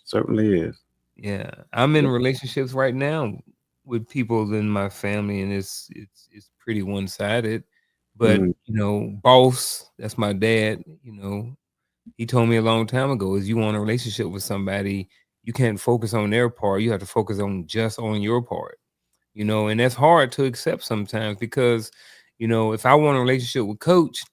Certainly is. Yeah, I'm in relationships right now with people in my family, and it's pretty one sided. But Mm, boss, that's my dad. He told me a long time ago, is you want a relationship with somebody, you can't focus on their part. You have to focus on just on your part. And that's hard to accept sometimes because, if I want a relationship with coach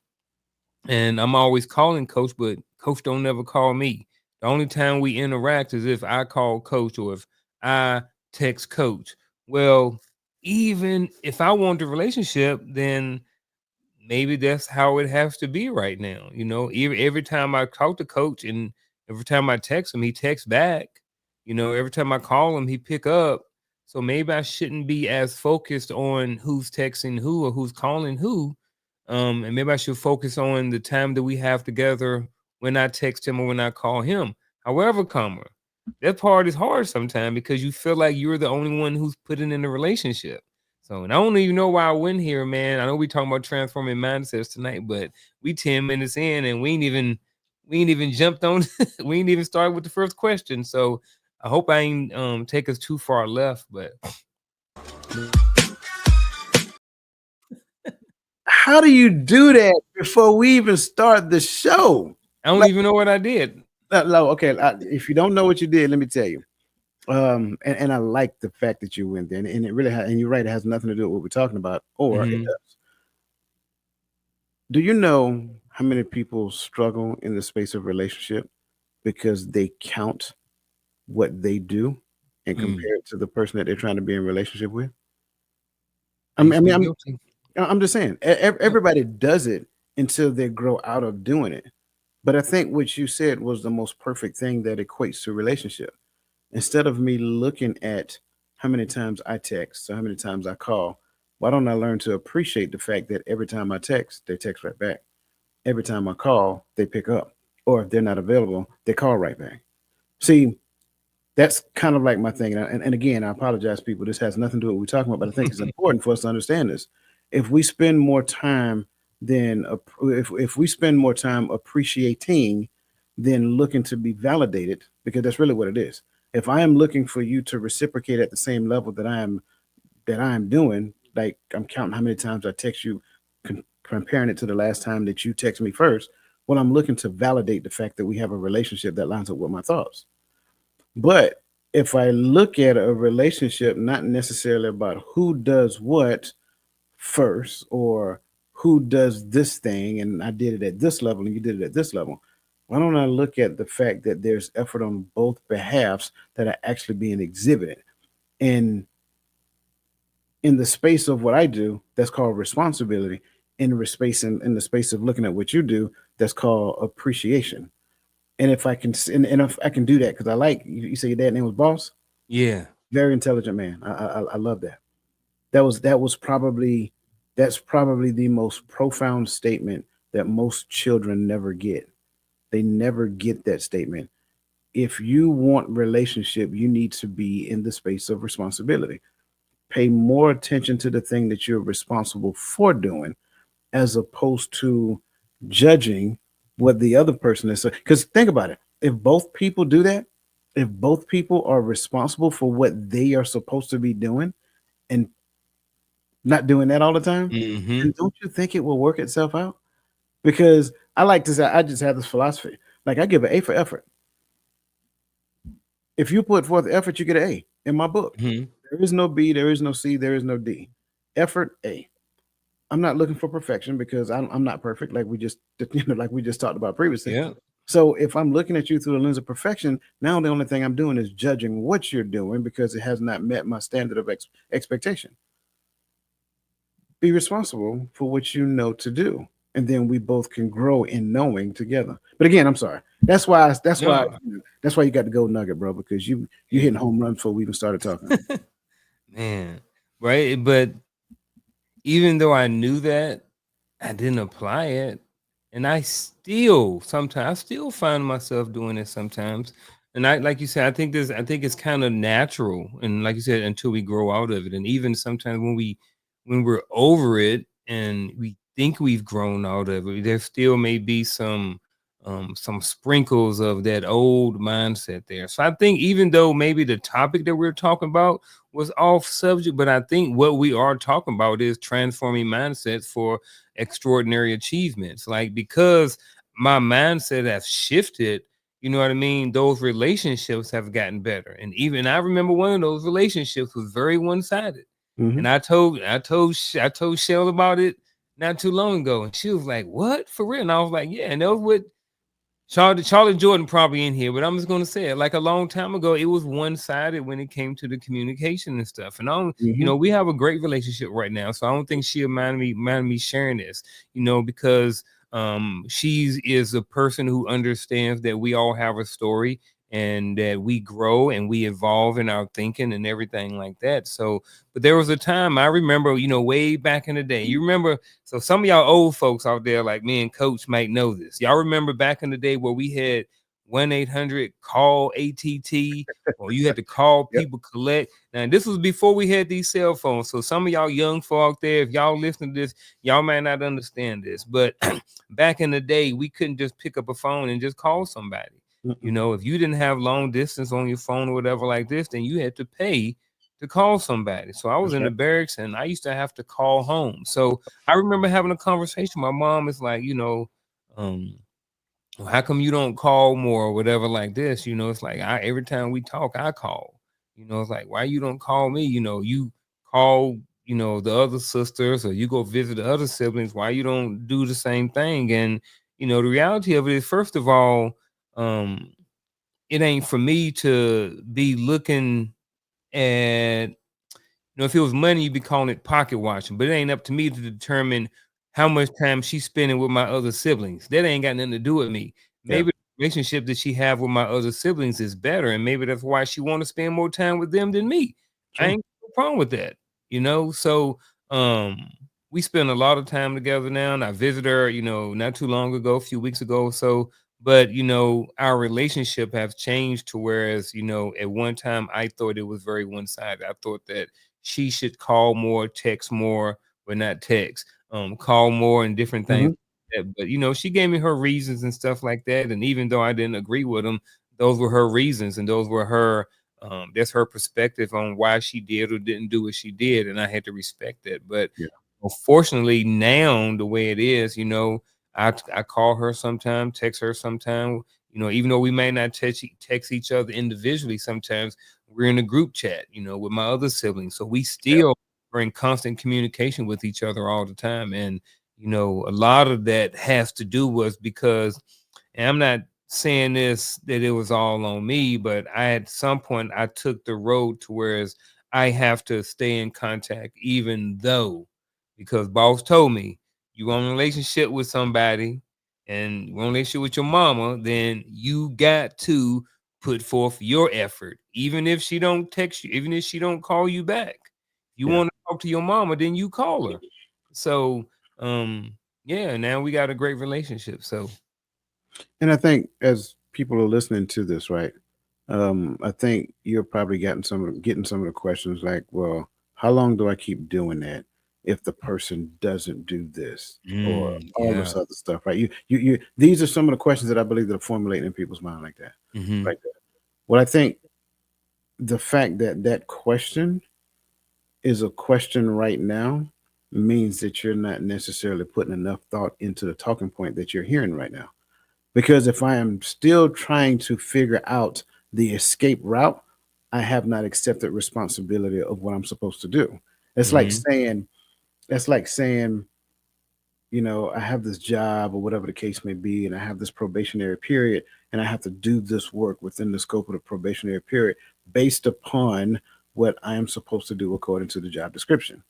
and I'm always calling coach, but coach don't never call me. The only time we interact is if I call coach or if I text coach. Well, even if I want the relationship, then maybe that's how it has to be right now. Every time I talk to coach and every time I text him, he texts back. Every time I call him, he pick up. So maybe I shouldn't be as focused on who's texting who or who's calling who. And maybe I should focus on the time that we have together when I text him or when I call him. However, that part is hard sometimes because you feel like you're the only one who's putting in the relationship. So, and I don't even know why I went here, man. I know we talking about transforming mindsets tonight, but we 10 minutes in and we ain't even jumped on we ain't even started with the first question. So I hope I ain't take us too far left, but how do you do that before we even start the show? I don't Like, even know what I did. okay, if you don't know what you did, let me tell you. And I like the fact that you went there, and it really and you're right, it has nothing to do with what we're talking about, or it Hmm. does. Do you know how many people struggle in the space of relationship because they count what they do and Mm, compare it to the person that they're trying to be in relationship with? I mean, I makes me mean, I'm guilty. I'm just saying, Yep. everybody does it until they grow out of doing it. But I think what you said was the most perfect thing that equates to relationship. Instead of me looking at how many times I text or how many times I call, why don't I learn to appreciate the fact that every time I text, they text right back. Every time I call, they pick up. Or if they're not available, they call right back. See, that's kind of like my thing. And again, I apologize, people. This has nothing to do with what we're talking about, but I think it's important for us to understand this. If we spend more time if we spend more time appreciating than looking to be validated, because that's really what it is. If I am looking for you to reciprocate at the same level that I am doing, like I'm counting how many times I text you, comparing it to the last time that you text me first. Well, I'm looking to validate the fact that we have a relationship that lines up with my thoughts. But if I look at a relationship not necessarily about who does what first or who does this thing and I did it at this level and you did it at this level, why don't I look at the fact that there's effort on both behalves that are actually being exhibited? And in the space of what I do, that's called responsibility. In the space of looking at what you do, that's called appreciation. And if I can and if I can do that, because I like you say your dad name was Boss, Yeah. very intelligent man. I love that. That's probably the most profound statement that most children never get. They never get that statement. If you want relationship, you need to be in the space of responsibility. Pay more attention to the thing that you're responsible for doing as opposed to judging what the other person is. Because think about it. If both people do that, if both people are responsible for what they are supposed to be doing and not doing that all the time, Hmm. then don't you think it will work itself out? Because I like to say, I just have this philosophy. Like I give an A for effort. If you put forth effort, you get an A in my book. Hmm. There is no B, there is no C, there is no D. Effort, A. I'm not looking for perfection because I'm not perfect, like we just like we just talked about previously. Yeah. So if I'm looking at you through the lens of perfection, now the only thing I'm doing is judging what you're doing because it has not met my standard of expectation. Be responsible for what you know to do, and then we both can grow in knowing together. But again, I'm sorry. That's why. That's why. No. That's why you got the gold nugget, bro. Because you Yeah. hitting home runs before we even started talking. Man. Right. But even though I knew that, I didn't apply it. And I still find myself doing it sometimes. And like you said, I think it's kind of natural. And like you said, until we grow out of it. And even sometimes when we're over it and we think we've grown out of it, there still may be some some sprinkles of that old mindset there. So I think even though maybe the topic that we're talking about was off subject, but I think what we are talking about is transforming mindsets for extraordinary achievements. Like, because my mindset has shifted, you know what I mean? Those relationships have gotten better. And even I remember one of those relationships was very one-sided. Mhm. And I told Shell about it not too long ago. And she was like, "What? For real?" And I was like, "Yeah." And that was what Charlie Jordan probably in here, but I'm just gonna say it. Like a long time ago, it was one-sided when it came to the communication and stuff. And I don't, Mhm. we have a great relationship right now. So I don't think she'll mind me sharing this, because she's is a person who understands that we all have a story and that we grow and we evolve in our thinking and everything like that. So, but there was a time I remember, way back in the day. You remember, so some of y'all old folks out there, like me and Coach, might know this. Y'all remember back in the day where we had 1-800 call ATT, or you had to call Yep. people collect. Now this was before we had these cell phones. So some of y'all young folk out there, if y'all listen to this, y'all might not understand this. But back in the day, we couldn't just pick up a phone and just call somebody. Mm-mm. If you didn't have long distance on your phone or whatever like this, then you had to pay to call somebody. So I was That's in the right. barracks and I used to have to call home. So I remember having a conversation. My mom is like, um, "Well, how come you don't call more or whatever like this?" It's like every time we talk, I call. It's like, why you don't call me? You call, the other sisters, or you go visit the other siblings. Why you don't do the same thing? And the reality of it is, first of all, um, it ain't for me to be looking at, if it was money, you'd be calling it pocket watching, but it ain't up to me to determine how much time she's spending with my other siblings. That ain't got nothing to do with me. Yeah. Maybe the relationship that she have with my other siblings is better, and maybe that's why she want to spend more time with them than me. I Sure. ain't no problem with that, So um we spend a lot of time together now, and I visited her, not too long ago, a few weeks ago or so. But our relationship have changed to whereas, at one time I thought it was very one-sided. I thought that she should call more, text more, but not text, call more and different things Mhm. like that. But she gave me her reasons and stuff like that. And even though I didn't agree with them, those were her reasons and those were her that's her perspective on why she did or didn't do what she did. And I had to respect that. But Yeah. unfortunately, now the way it is, I call her sometime, text her sometime. Even though we may not text each other individually, sometimes we're in a group chat, with my other siblings. So we Yeah. still are in constant communication with each other all the time. And, a lot of that has to do was because, and I'm not saying this that it was all on me, but at some point I took the road to whereas I have to stay in contact, even though, because boss told me, you want a relationship with somebody and you want a relationship with your mama, then you got to put forth your effort, even if she don't text you, even if she don't call you back. You Yeah. want to talk to your mama, then you call her. So, yeah, now we got a great relationship. So, And I think as people are listening to this, right? I think you're probably getting some of the questions like, well, how long do I keep doing that if the person doesn't do this or all yeah. this other stuff, right? You these are some of the questions that I believe that are formulating in people's mind like that. Hmm. Like that. Well, I think the fact that that question is a question right now means that you're not necessarily putting enough thought into the talking point that you're hearing right now. Because if I am still trying to figure out the escape route, I have not accepted responsibility of what I'm supposed to do. It's like Hmm. saying, it's like saying, I have this job or whatever the case may be, and I have this probationary period, and I have to do this work within the scope of the probationary period based upon what I am supposed to do according to the job description.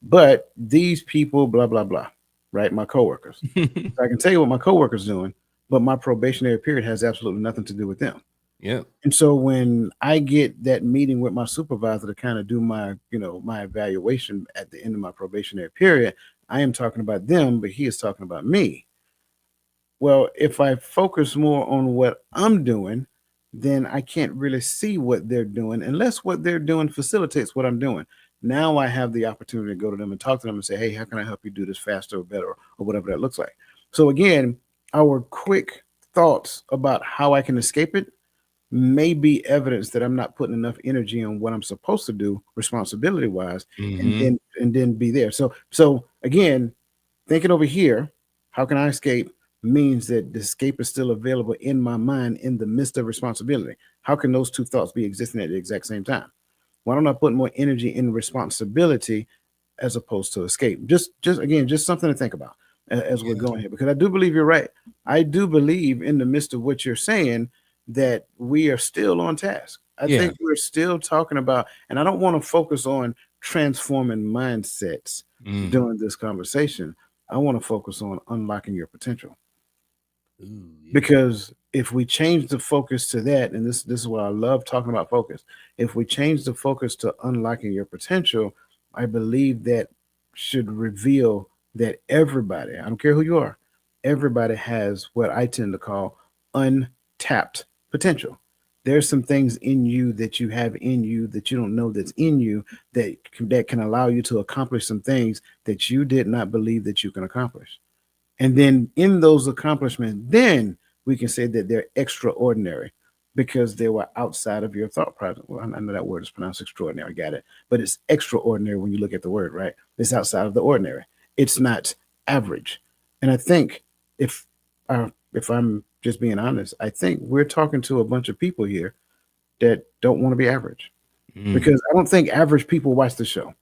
But these people, blah, blah, blah, right? My coworkers. So I can tell you what my coworkers doing, but my probationary period has absolutely nothing to do with them. Yep. And so when I get that meeting with my supervisor to kind of do my evaluation at the end of my probationary period, I am talking about them, but he is talking about me. Well, if I focus more on what I'm doing, then I can't really see what they're doing unless what they're doing facilitates what I'm doing. Now I have the opportunity to go to them and talk to them and say, hey, how can I help you do this faster or better or whatever that looks like? So again, our quick thoughts about how I can escape it may be evidence that I'm not putting enough energy on what I'm supposed to do responsibility wise, and Mm-hmm. then be there. So again, thinking over here, how can I escape means that the escape is still available in my mind in the midst of responsibility. How can those two thoughts be existing at the exact same time? Why don't I put more energy in responsibility as opposed to escape? Just again, just something to think about as we're Yeah. going here, because I do believe you're right. I do believe in the midst of what you're saying that we are still on task. I Yeah. think we're still talking about, and I don't want to focus on transforming mindsets Mm. during this conversation. I want to focus on unlocking your potential, Ooh, yeah. because if we change the focus to that, and this is why I love talking about focus. If we change the focus to unlocking your potential, I believe that should reveal that everybody, I don't care who you are, everybody has what I tend to call untapped potential. There's some things in you that you have in you that you don't know that's in you, that can allow you to accomplish some things that you did not believe that you can accomplish. And then in those accomplishments, then we can say that they're extraordinary because they were outside of your thought process. Well, I know that word is pronounced extraordinary, I got it. But it's extraordinary when you look at the word, right? It's outside of the ordinary. It's not average. And I think if if I'm just being honest, I think we're talking to a bunch of people here that don't want to be average, Mm. because I don't think average people watch the show.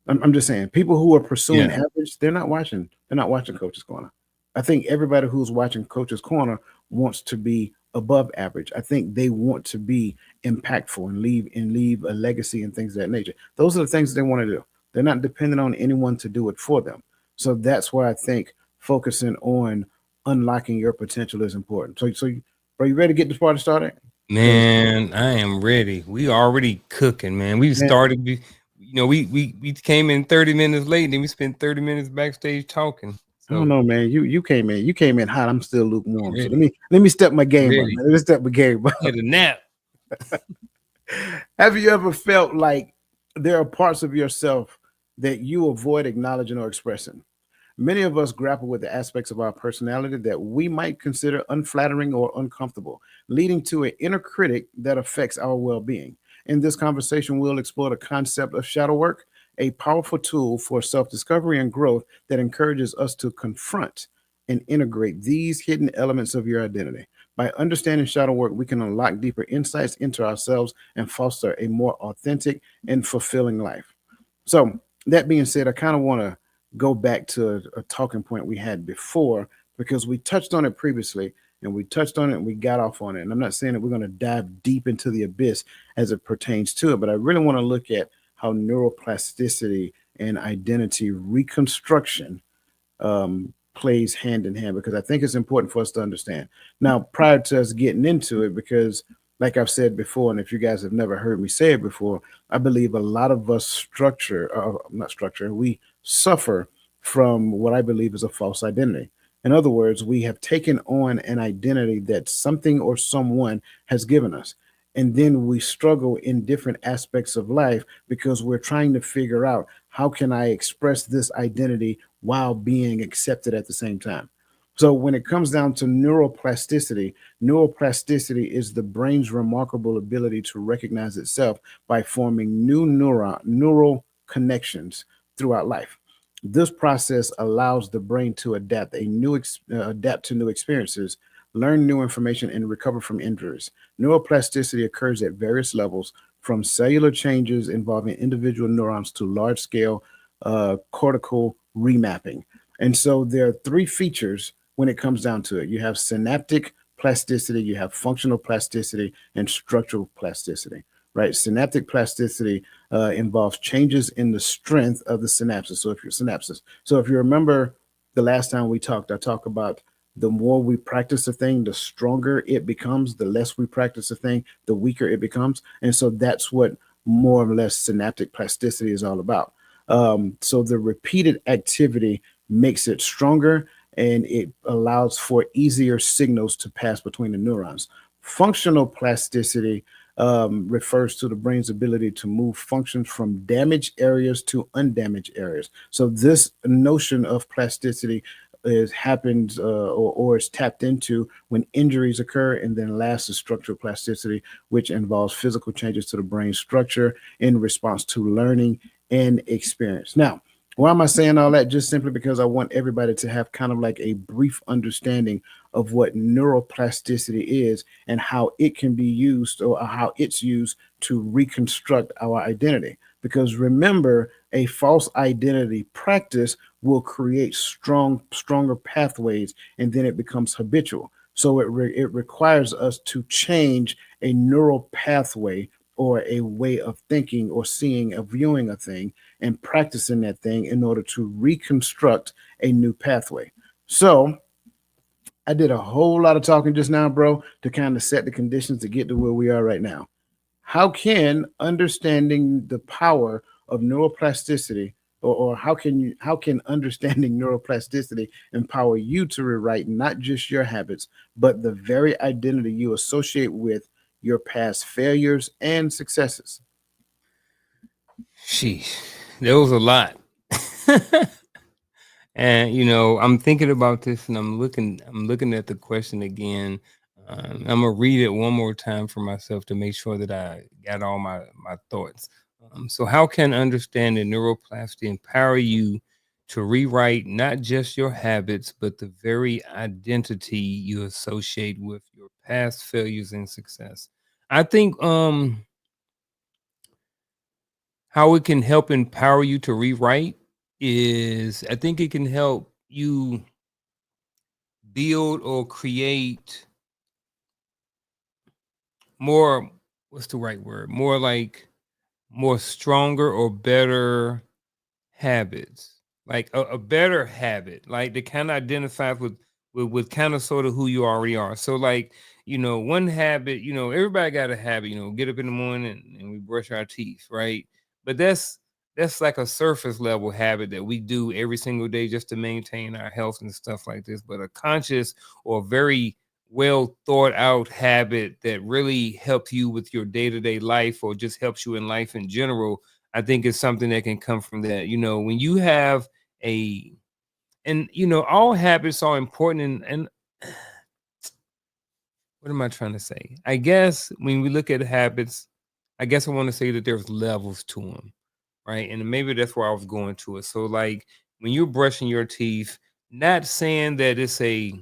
I'm just saying, people who are pursuing Yeah. average, they're not watching. They're not watching Coach's Corner. I think everybody who's watching Coach's Corner wants to be above average. I think they want to be impactful and leave a legacy and things of that nature. Those are the things they want to do. They're not dependent on anyone to do it for them. So that's why I think focusing on unlocking your potential is important. Are you ready to get this party started? Because Man, I am ready. We already cooking, man. We man, started, we came in 30 minutes late, and then we spent 30 minutes backstage talking. I don't So know, man. You came in hot. I'm still I'm lukewarm. So ready. let me step my game up, Ready. man. Let me step my game up. Get a nap. Have you ever felt like there are parts of yourself that you avoid acknowledging or expressing? Many of us grapple with the aspects of our personality that we might consider unflattering or uncomfortable, leading to an inner critic that affects our well being. In this conversation, we'll explore the concept of shadow work, a powerful tool for self discovery and growth that encourages us to confront and integrate these hidden elements of your identity. By understanding shadow work, we can unlock deeper insights into ourselves and foster a more authentic and fulfilling life. So, that being said, I kind of want to go back to a talking point we had before, because we touched on it previously and we touched on it and we got off on it. And I'm not saying that we're going to dive deep into the abyss as it pertains to it, but I really want to look at how neuroplasticity and identity reconstruction plays hand in hand, because I think it's important for us to understand. Now, prior to us getting into it, because like I've said before, and if you guys have never heard me say it before, I believe a lot of us not structure, we suffer from what I believe is a false identity. In other words, we have taken on an identity that something or someone has given us. And then we struggle in different aspects of life because we're trying to figure out, how can I express this identity while being accepted at the same time? So when it comes down to neuroplasticity, neuroplasticity is the brain's remarkable ability to recognize itself by forming neural connections throughout life. This process allows the brain to adapt to new experiences, learn new information, and recover from injuries. Neuroplasticity occurs at various levels, from cellular changes involving individual neurons to large scale cortical remapping. And so there are three features when it comes down to it. You have synaptic plasticity, you have functional plasticity, and structural plasticity. Right? Synaptic plasticity involves changes in the strength of the synapses. So if you remember the last time we talked, I talked about the more we practice a thing, the stronger it becomes. The less we practice a thing, the weaker it becomes. And so that's what more or less synaptic plasticity is all about. So the repeated activity makes it stronger, and it allows for easier signals to pass between the neurons. Functional plasticity refers to the brain's ability to move functions from damaged areas to undamaged areas. So this notion of plasticity is happens or is tapped into when injuries occur. And then last is structural plasticity, which involves physical changes to the brain structure in response to learning and experience. Now, why am I saying all that? Just simply because I want everybody to have kind of like a brief understanding of what neuroplasticity is and how it can be used, or how it's used to reconstruct our identity. Because remember, a false identity practice will create stronger pathways, and then it becomes habitual. So it requires us to change a neural pathway or a way of thinking or seeing or viewing a thing and practicing that thing in order to reconstruct a new pathway. So I did a whole lot of talking just now, bro, to kind of set the conditions to get to where we are right now. How can understanding the power of neuroplasticity, or how can understanding neuroplasticity empower you to rewrite not just your habits, but the very identity you associate with your past failures and successes? Sheesh, there was a lot. And I'm thinking about this, and I'm looking at the question again. I'm gonna read it one more time for myself to make sure that I got all my thoughts. So, how can understanding neuroplasticity empower you to rewrite not just your habits, but the very identity you associate with your past failures and success? I think how it can help empower you to rewrite is, I think it can help you build or create more, what's the right word, more like more stronger or better habits, like a better habit, like that kind of identifies with kind of sort of who you already are. So like, one habit, everybody got a habit, get up in the morning and we brush our teeth, right? But that's like a surface level habit that we do every single day just to maintain our health and stuff like this. But a conscious or very well thought out habit that really helps you with your day-to-day life, or just helps you in life in general, I think it's something that can come from that. When you have a, and all habits are important, and what am I trying to say? I guess when we look at habits, I guess I want to say that there's levels to them, right? And maybe that's where I was going to it. So like when you're brushing your teeth, not saying that it's a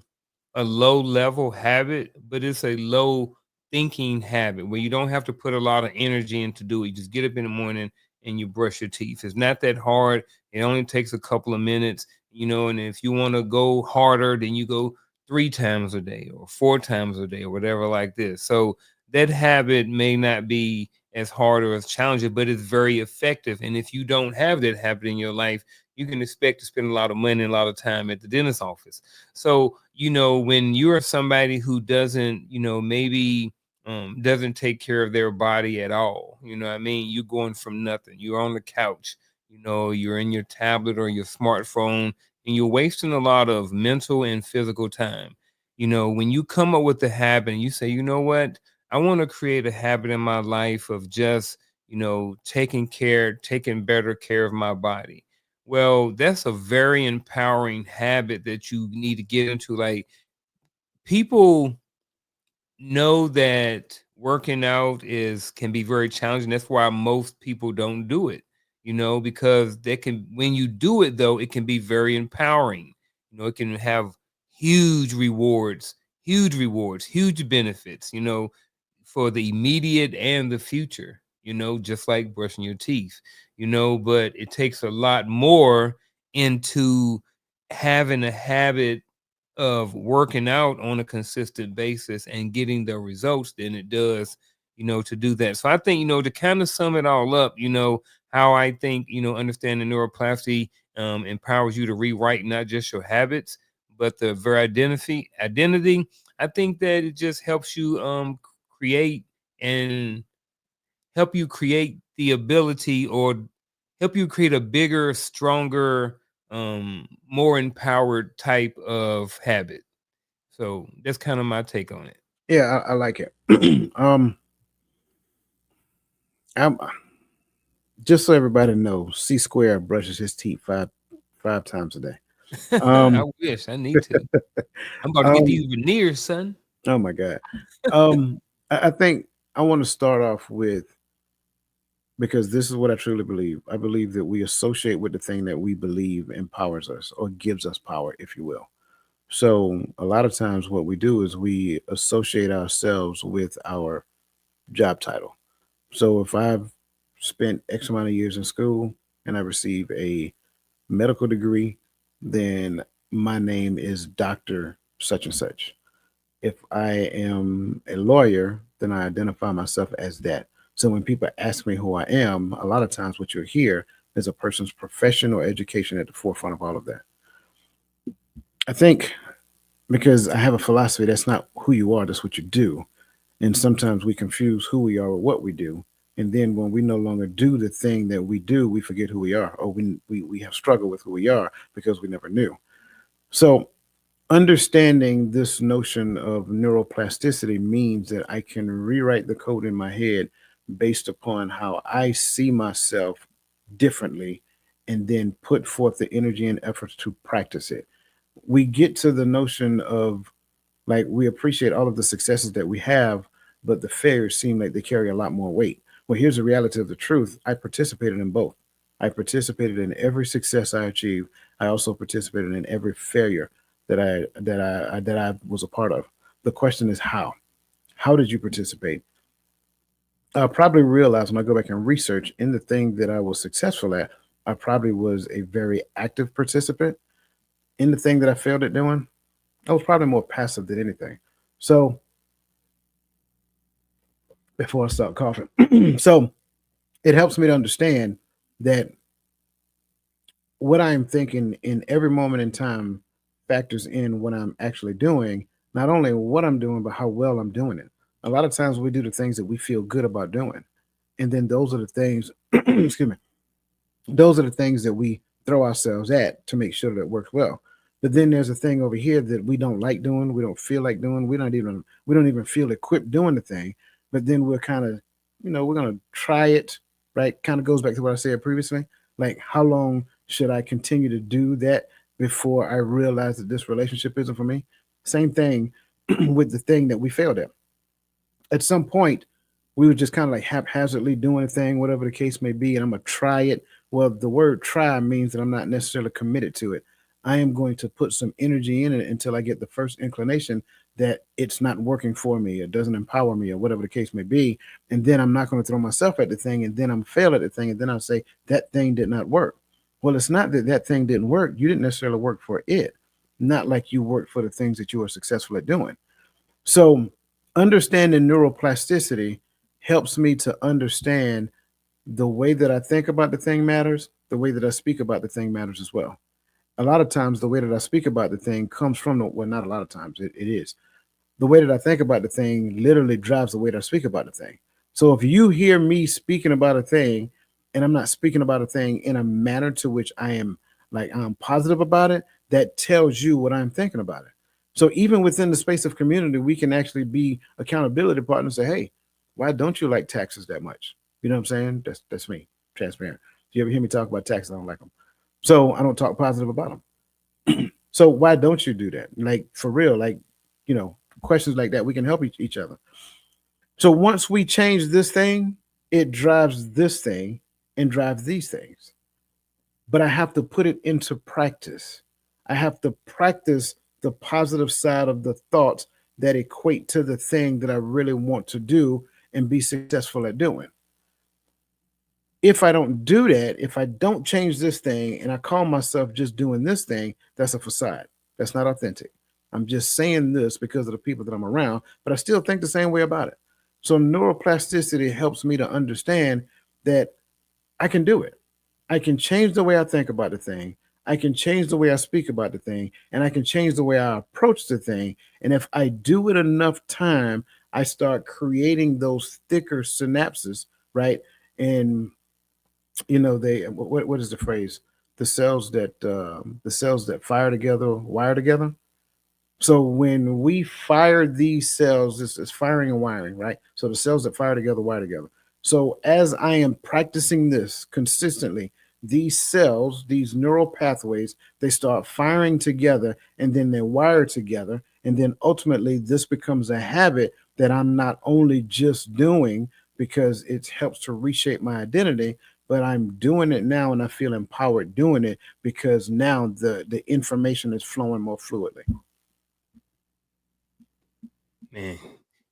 low level habit, but it's a low thinking habit where you don't have to put a lot of energy into do it. You just get up in the morning and you brush your teeth. It's not that hard. It only takes a couple of minutes, and if you want to go harder, then you go 3 times a day or 4 times a day or whatever like this. So that habit may not be as hard or as challenging, but it's very effective. And if you don't have that habit in your life, you can expect to spend a lot of money and a lot of time at the dentist office. So, when you're somebody who doesn't, maybe doesn't take care of their body at all, what I mean? You're going from nothing. You're on the couch, you're in your tablet or your smartphone, and you're wasting a lot of mental and physical time. When you come up with the habit and you say, you know what, I want to create a habit in my life of just, taking better care of my body. Well, that's a very empowering habit that you need to get into. Like, people know that working out is can be very challenging. That's why most people don't do it, because they can, when you do it though, it can be very empowering. It can have huge rewards, huge benefits, for the immediate and the future, just like brushing your teeth, but it takes a lot more into having a habit of working out on a consistent basis and getting the results than it does, to do that. So I think, to kind of sum it all up, how I think, understanding neuroplasticity empowers you to rewrite not just your habits, but the very identity. I think that it just helps you create and help you create the ability, or help you create a bigger, stronger, more empowered type of habit. So that's kind of my take on it. Yeah, I like it. I'm, just so everybody knows, C Square brushes his teeth five times a day. I Um, wish. I need to. I'm about to get um, these veneers, son. oh my God. I think I want to start off with, because this is what I truly believe. I believe that we associate with the thing that we believe empowers us or gives us power, if you will. So a lot of times what we do is we associate ourselves with our job title. So if I've spent X amount of years in school and I receive a medical degree, then my name is Dr. Such and such. If I am a lawyer, then I identify myself as that. So when people ask me who I am, a lot of times what you'll hear is a person's profession or education at the forefront of all of that. I think because I have a philosophy, that's not who you are, that's what you do. And sometimes we confuse who we are with what we do. And then when we no longer do the thing that we do, we forget who we are, or we have struggled with who we are because we never knew. So understanding this notion of neuroplasticity means that I can rewrite the code in my head based upon how I see myself differently and then put forth the energy and efforts to practice it. We get to the notion of, like, we appreciate all of the successes that we have, but the failures seem like they carry a lot more weight. Well, here's the reality of the truth. I participated in both. I participated in every success I achieved. I also participated in every failure that I was a part of. The question is how. How did you participate? I probably realized when I go back and research in the thing that I was successful at, I probably was a very active participant. In the thing that I failed at doing, I was probably more passive than anything. So before I start coughing. So it helps me to understand that what I'm thinking in every moment in time factors in what I'm actually doing, not only what I'm doing, but how well I'm doing it. A lot of times we do the things that we feel good about doing. And then those are the things, excuse me, those are the things that we throw ourselves at to make sure that it works well. But then there's a thing over here that we don't like doing, we don't feel like doing, we don't even feel equipped doing the thing. But then we're kind of, we're gonna try it, right? Kind of goes back to what I said previously. Like, how long should I continue to do that before I realize that this relationship isn't for me? Same thing with the thing that we failed at some point. We were just kind of like haphazardly doing a thing, whatever the case may be, and I'm gonna try it. Well, the word try means that I'm not necessarily committed to it. I am going to put some energy in it until I get the first inclination that it's not working for me, it doesn't empower me, or whatever the case may be. And then I'm not going to throw myself at the thing, and then I'm fail at the thing, and then I'll say that thing did not work. Well, it's not that that thing didn't work. You didn't necessarily work for it, not like you worked for the things that you were successful at doing. So, understanding neuroplasticity helps me to understand the way that I think about the thing matters, the way that I speak about the thing matters as well. A lot of times, the way that I speak about the thing comes from well, not a lot of times, it is. The way that I think about the thing literally drives the way that I speak about the thing. So if you hear me speaking about a thing and I'm not speaking about a thing in a manner to which I am, like, I'm positive about it, that tells you what I'm thinking about it. So even within the space of community, we can actually be accountability partners and say, hey, why don't you like taxes that much? You know what I'm saying? That's me, transparent. If you ever hear me talk about taxes, I don't like them. So I don't talk positive about them. So why don't you do that? Like, for real, like, questions like that, we can help each other. So once we change this thing, it drives this thing and drives these things. But I have to put it into practice. I have to practice the positive side of the thoughts that equate to the thing that I really want to do and be successful at doing. If I don't do that, if I don't change this thing and I call myself just doing this thing, that's a facade. That's not authentic. I'm just saying this because of the people that I'm around, but I still think the same way about it. So neuroplasticity helps me to understand that I can do it. I can change the way I think about the thing. I can change the way I speak about the thing, and I can change the way I approach the thing. And if I do it enough time, I start creating those thicker synapses, right? And they, what is the phrase, the cells that fire together wire together. So when we fire these cells, this is firing and wiring, right? So the cells that fire together wire together. So as I am practicing this consistently, these cells, these neural pathways, they start firing together and then they're wired together. And then ultimately, this becomes a habit that I'm not only just doing because it helps to reshape my identity, but I'm doing it now and I feel empowered doing it because now the information is flowing more fluidly. Man,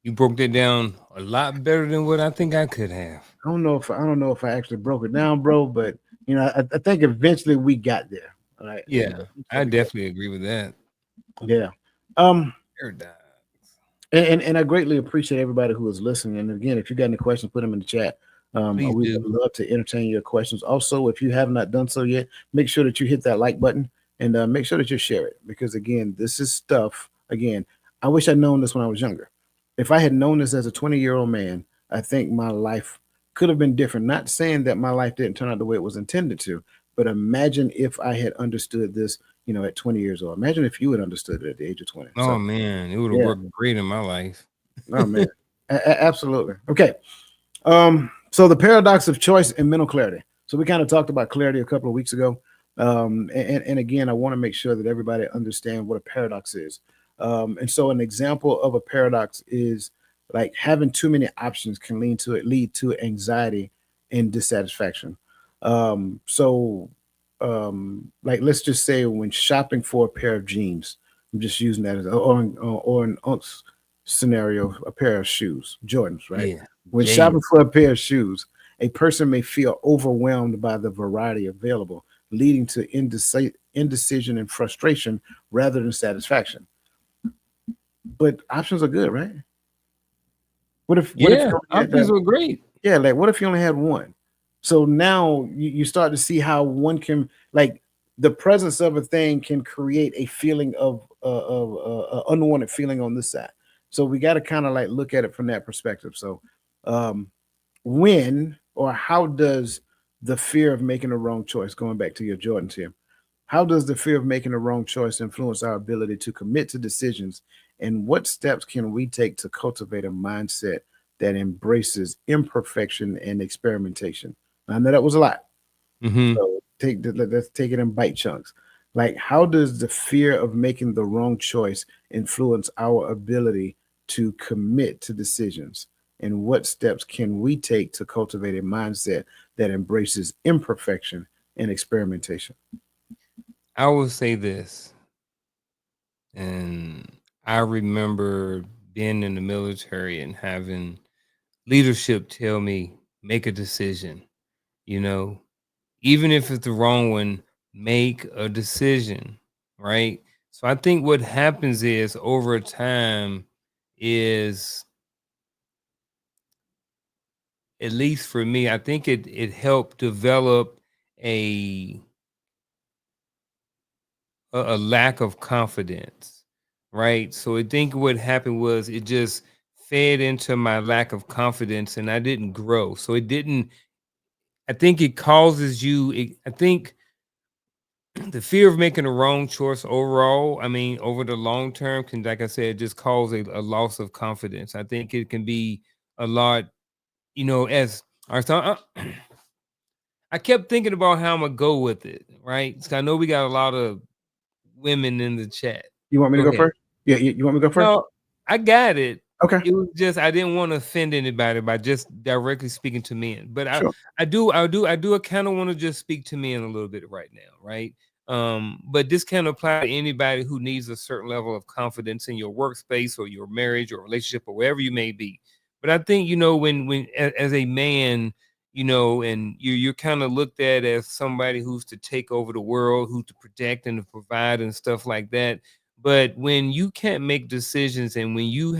you broke that down a lot better than what I think I could have. I don't know if I actually broke it down, bro, but I think eventually we got there. All right. Yeah, I definitely agree with that. Yeah. Um, Paradigm. and I greatly appreciate everybody who is listening. And again, if you got any questions, put them in the chat. Please We do. would love to entertain your questions. Also, if you have not done so yet, make sure that you hit that like button and make sure that you share it because again, this is stuff. Again, I wish I'd known this when I was younger. If I had known this as a 20-year-old man, I think my life could have been different. Not saying that my life didn't turn out the way it was intended to, but imagine if I had understood this, at 20 years old. Imagine if you had understood it at the age of 20. Oh So, man, it would have yeah. worked great in my life. Oh man, absolutely. Okay. So the paradox of choice and mental clarity. So we kind of talked about clarity a couple of weeks ago. And again, I want to make sure that everybody understand what a paradox is. And so an example of a paradox is like having too many options can lead to anxiety and dissatisfaction. So like let's just say when shopping for a pair of jeans, I'm just using that as or an scenario, a pair of shoes, Jordans, right? Yeah, When Jada. shopping for a pair of shoes, a person may feel overwhelmed by the variety available, leading to indecision and frustration rather than satisfaction. But options are good, right? What if Yeah, you only had options that? were great. Yeah, like what if you only had one? So now you start to see how one can like the presence of a thing can create a feeling of unwanted feeling on this side. So we got to kind of like look at it from that perspective. So um, when or how does the fear of making a wrong choice, going back to your Jordans here, how does the fear of making a wrong choice influence our ability to commit to decisions? And what steps can we take to cultivate a mindset that embraces imperfection and experimentation? I know that was a lot. Hmm. So let's take it in bite chunks. Like, how does the fear of making the wrong choice influence our ability to commit to decisions? And what steps can we take to cultivate a mindset that embraces imperfection and experimentation? I will say this, and I remember being in the military and having leadership tell me, make a decision, you know, even if it's the wrong one, make a decision, right? So I think what happens is over time is, at least for me, I think it helped develop a a lack of confidence, right? So I think what happened was it just fed into my lack of confidence and I didn't grow. So it didn't, I think it causes you, I think the fear of making the wrong choice overall, I mean, over the long term can, like I said, just cause a loss of confidence. I think it can be a lot, as I thought, I kept thinking about how I'm gonna go with it, right? So I know we got a lot of women in the chat. You want me to Go go ahead. first? Yeah, you want me to go first? No, I got it. Okay, It was just I didn't want to offend anybody by just directly speaking to men. But sure. I kind of want to just speak to men a little bit right now, right? But this can apply to anybody who needs a certain level of confidence in your workspace or your marriage or relationship or wherever you may be. But I think as a man, and you're kind of looked at as somebody who's to take over the world, who's to protect and to provide and stuff like that. But when you can't make decisions and when you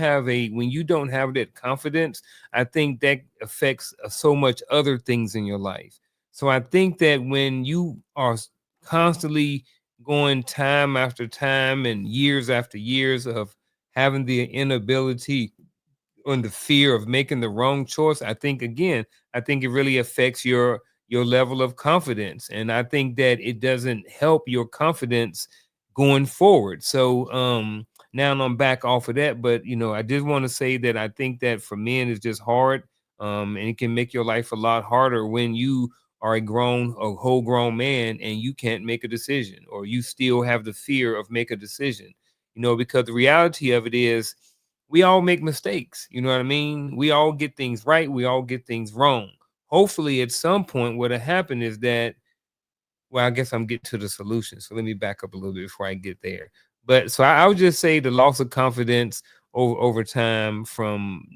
don't have that confidence, I think that affects so much other things in your life. So I think that when you are constantly going time after time and years after years of having the inability on the fear of making the wrong choice, I think it really affects your level of confidence. And I think that it doesn't help your confidence going forward. So now I'm back off of that. But I did want to say that I think that for men it's just hard. And it can make your life a lot harder when you are a whole grown man, and you can't make a decision, or you still have the fear of make a decision. Because the reality of it is we all make mistakes. You know what I mean? We all get things right, we all get things wrong. Hopefully at some point what'll happen is that, well, I guess I'm getting to the solution. So let me back up a little bit before I get there. But so I would just say the loss of confidence over time from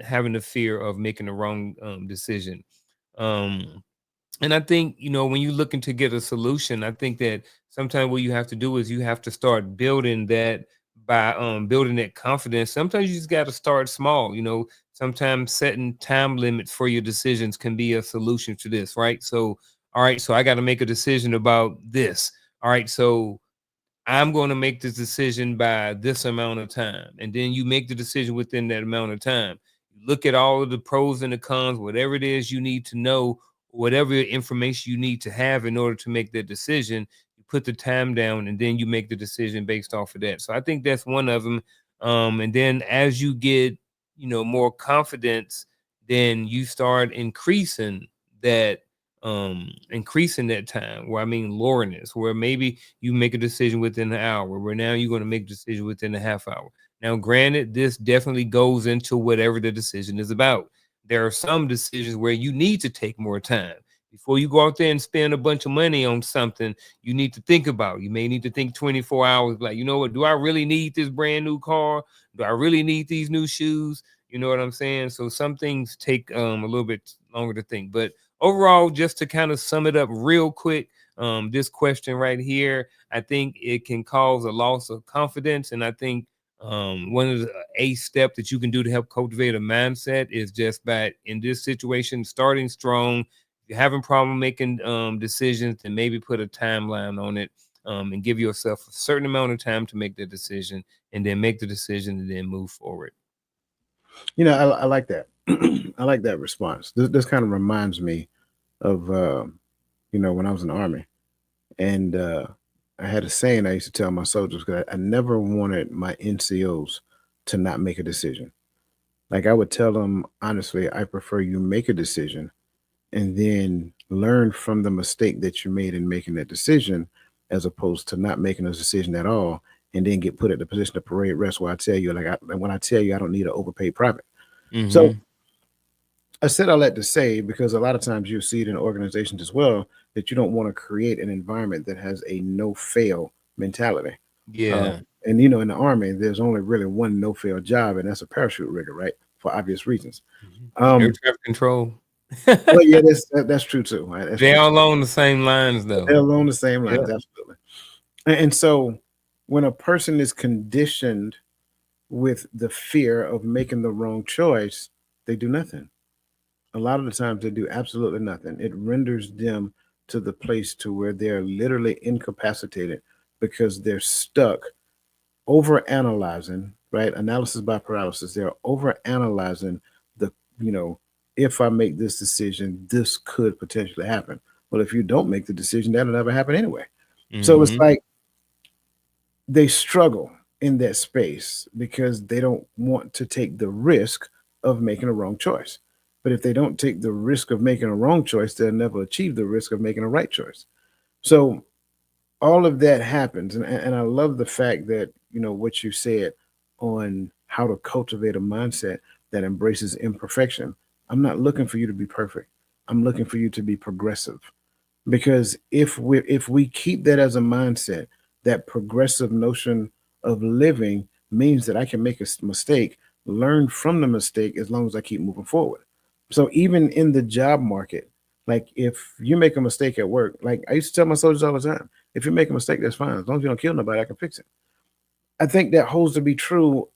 having the fear of making the wrong decision. Um, and I think, when you're looking to get a solution, I think that sometimes what you have to do is you have to start building that by building that confidence. Sometimes you just got to start small. Sometimes setting time limits for your decisions can be a solution to this, right? So, all right, so I got to make a decision about this. All right, so I'm going to make this decision by this amount of time. And then you make the decision within that amount of time. You look at all of the pros and the cons, whatever it is you need to know, whatever information you need to have in order to make that decision. You put the time down, and then you make the decision based off of that. So I think that's one of them. And then as you get, more confidence, then you start that increasing that time, where I mean lowering this, where maybe you make a decision within an hour, where now you're going to make a decision within a half hour. Now, granted, this definitely goes into whatever the decision is about. There are some decisions where you need to take more time. Before you go out there and spend a bunch of money on something, you need to think about. You may need to think 24 hours, like, you know what, do I really need this brand new car? Do I really need these new shoes? You know what I'm saying? So some things take a little bit longer to think. But overall, just to kind of sum it up real quick, this question right here, I think it can cause a loss of confidence. And I think one of the a step that you can do to help cultivate a mindset is just by, in this situation, starting strong. If you're having problem making decisions, then maybe put a timeline on it, and give yourself a certain amount of time to make the decision, and then make the decision and then move forward. I like that. I like that response. This kind of reminds me of when I was in the army, and I had a saying I used to tell my soldiers, because I never wanted my NCOs to not make a decision. Like, I would tell them honestly, I prefer you make a decision and then learn from the mistake that you made in making that decision, as opposed to not making a decision at all and then get put at the position of parade rest, where I tell you, when I tell you I don't need an overpaid private. So Mm-hmm. I said all that to say, because a lot of times you see it in organizations as well, that you don't want to create an environment that has a no fail mentality. Uh, Yeah. and in the army, there's only really one no fail job, and that's a parachute rigger, right? For obvious reasons. Mhm. Air Um, traffic control. well, yeah, that's true too. Right? That's They true all too. along the same lines, They're though. along the same Yeah. lines, absolutely. And so, when a person is conditioned with the fear of making the wrong choice, they do nothing. A lot of the times they do absolutely nothing. It renders them to the place to where they're literally incapacitated, because they're stuck over analyzing, right? Analysis by paralysis. They're over analyzing the, you know, if I make this decision, this could potentially happen. Well, if you don't make the decision, that'll never happen anyway. So it's Mhm. like they struggle in that space because they don't want to take the risk of making a wrong choice. But if they don't take the risk of making a wrong choice, they'll never achieve the risk of making a right choice. So all of that happens. And I love the fact that, what you said on how to cultivate a mindset that embraces imperfection. I'm not looking for you to be perfect. I'm looking for you to be progressive. Because if we keep that as a mindset, that progressive notion of living means that I can make a mistake, learn from the mistake, as long as I keep moving forward. So even in the job market, like, if you make a mistake at work, like I used to tell my soldiers all the time, if you make a mistake, that's fine. As long as you don't kill nobody, I can fix it. I think that holds to be true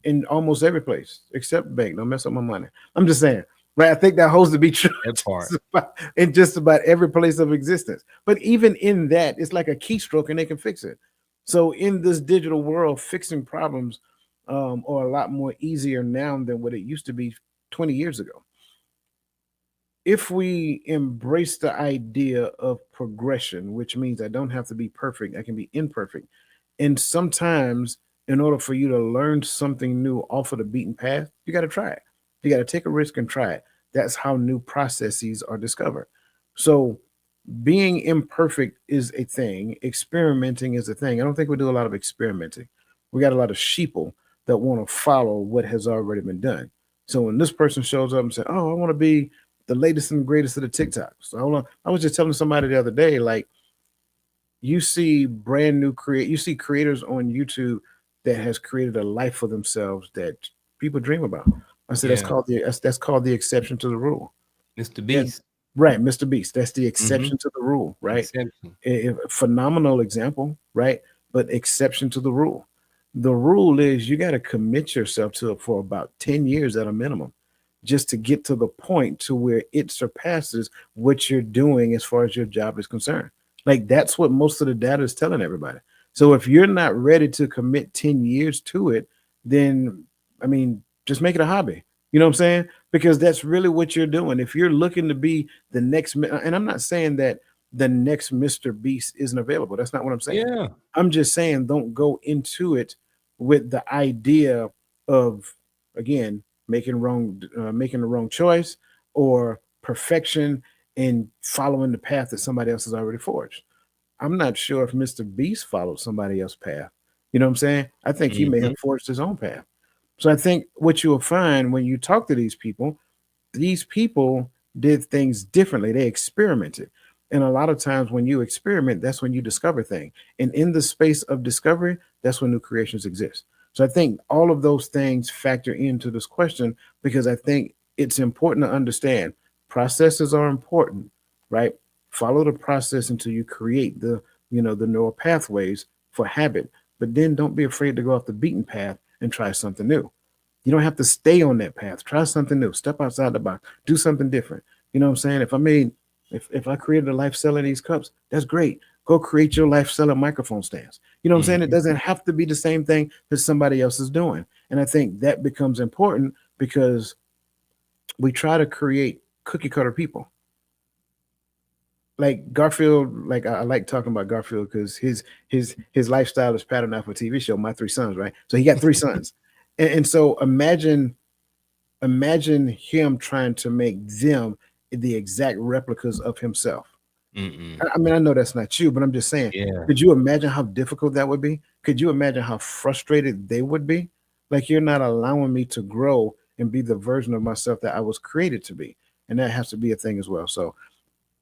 in almost every place except bank. Don't mess up my money. I'm just saying, right? I think that holds to be true That part. in just about every place of existence. But even in that, it's like a keystroke and they can fix it. So in this digital world, fixing problems are a lot more easier now than what it used to be 20 years ago. If we embrace the idea of progression, which means I don't have to be perfect, I can be imperfect. And sometimes, in order for you to learn something new off of the beaten path, you got to try it. You got to take a risk and try it. That's how new processes are discovered. So being imperfect is a thing, experimenting is a thing. I don't think we do a lot of experimenting. We got a lot of sheeple that want to follow what has already been done. So when this person shows up and says, "Oh, I want to be the latest and greatest of the TikToks," so I was just telling somebody the other day, like, you see brand new you see creators on YouTube that has created a life for themselves that people dream about. I said Yeah. that's called the exception to the rule. Mr. And Beast. right, Mr. Beast, that's the Mm-hmm. exception to the rule, right? Exception. Phenomenal example, right? But exception to the rule. The rule is you got to commit yourself to it for about 10 years at a minimum just to get to the point to where it surpasses what you're doing as far as your job is concerned. Like that's what most of the data is telling everybody. So if you're not ready to commit 10 years to it, then I mean, just make it a hobby. You know what I'm saying? Because that's really what you're doing. If you're looking to be the next, and I'm not saying that the next Mr. Beast isn't available. That's not what I'm saying. Yeah. I'm just saying don't go into it with the idea of, again, making the wrong choice or perfection in following the path that somebody else has already forged. I'm not sure if Mr. Beast followed somebody else's path. You know what I'm saying? I think he may Mm-hmm. have forged his own path. So I think what you will find when you talk to these people did things differently. They experimented. And a lot of times when you experiment, that's when you discover things. And in the space of discovery, that's when new creations exist. So I think all of those things factor into this question because I think it's important to understand processes are important, right? Follow the process until you create the neural pathways for habit. But then don't be afraid to go off the beaten path and try something new. You don't have to stay on that path. Try something new. Step outside the box. Do something different. You know what I'm saying? If I created a life selling these cups, that's great. Go create your life selling microphone stands. You know what I'm saying? It Mm-hmm. doesn't have to be the same thing that somebody else is doing. And I think that becomes important because we try to create cookie cutter people. Like Garfield, like I like talking about Garfield because his lifestyle is patterned after a TV show, My Three Sons, right? So he got three sons. And so imagine him trying to make them the exact replicas of himself. Mm-mm. I mean, I know that's not you, but I'm just saying, Yeah. could you imagine how difficult that would be? Could you imagine how frustrated they would be? Like, you're not allowing me to grow and be the version of myself that I was created to be. And that has to be a thing as well. So,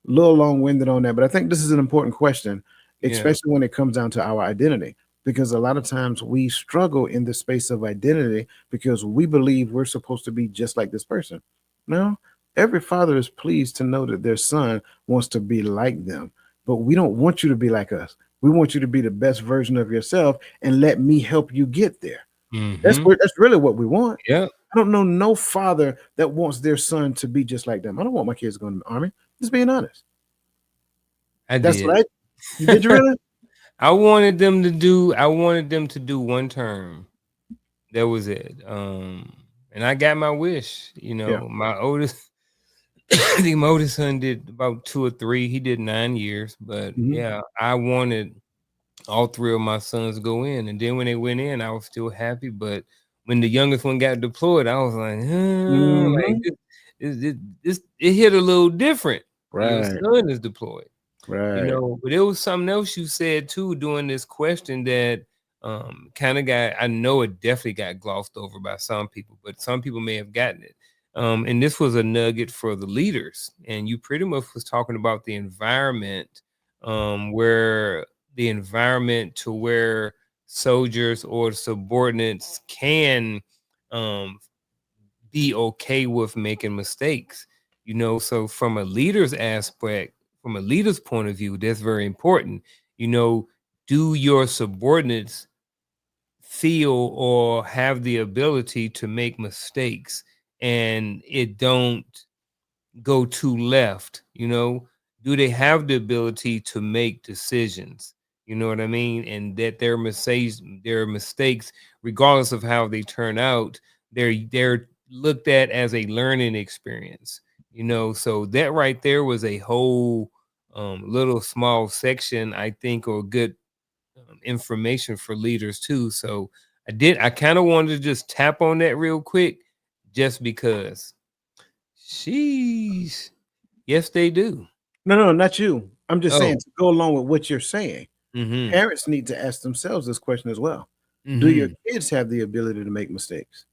a little long winded on that, but I think this is an important question, Yeah. especially when it comes down to our identity, because a lot of times we struggle in the space of identity because we believe we're supposed to be just like this person. No, every father is pleased to know that their son wants to be like them, but we don't want you to be like us. We want you to be the best version of yourself and let me help you get there. Mm-hmm. That's really what we want. Yeah. I don't know no father that wants their son to be just like them. I don't want my kids going to the army. Just being honest. I That's did. what did you really? I wanted them to do one term. That was it. And I got my wish. Yeah. My oldest I think my oldest son did about 2 or 3. He did 9 years. But Mhm. yeah, I wanted all three of my sons to go in. And then when they went in, I was still happy. But when the youngest one got deployed, I was like, like Mhm. it hit a little different. Your Right. son is deployed. Right. But there was something else you said too during this question that kind of got, I know it definitely got glossed over by some people, but some people may have gotten it. And this was a nugget for the leaders, and you pretty much was talking about the environment, where the environment to where soldiers or subordinates can um, be okay with making mistakes. So from a leader's aspect, from a leader's point of view, that's very important. you know do your subordinates feel or have the ability to make mistakes and it don't go too left? Do they have the ability to make decisions? You know what I mean? And that their mistakes, regardless of how they turn out, they're looked at as a learning experience. So that right there was a whole little small section, I think, or good information for leaders too. So I kind of wanted to just tap on that real quick, just because. Sheesh. Yes, they do. No, no, not you. I'm just saying Oh. to go along with what you're saying. Mm-hmm. Parents need to ask themselves this question as well. Do your Mm-hmm. kids have the ability to make mistakes?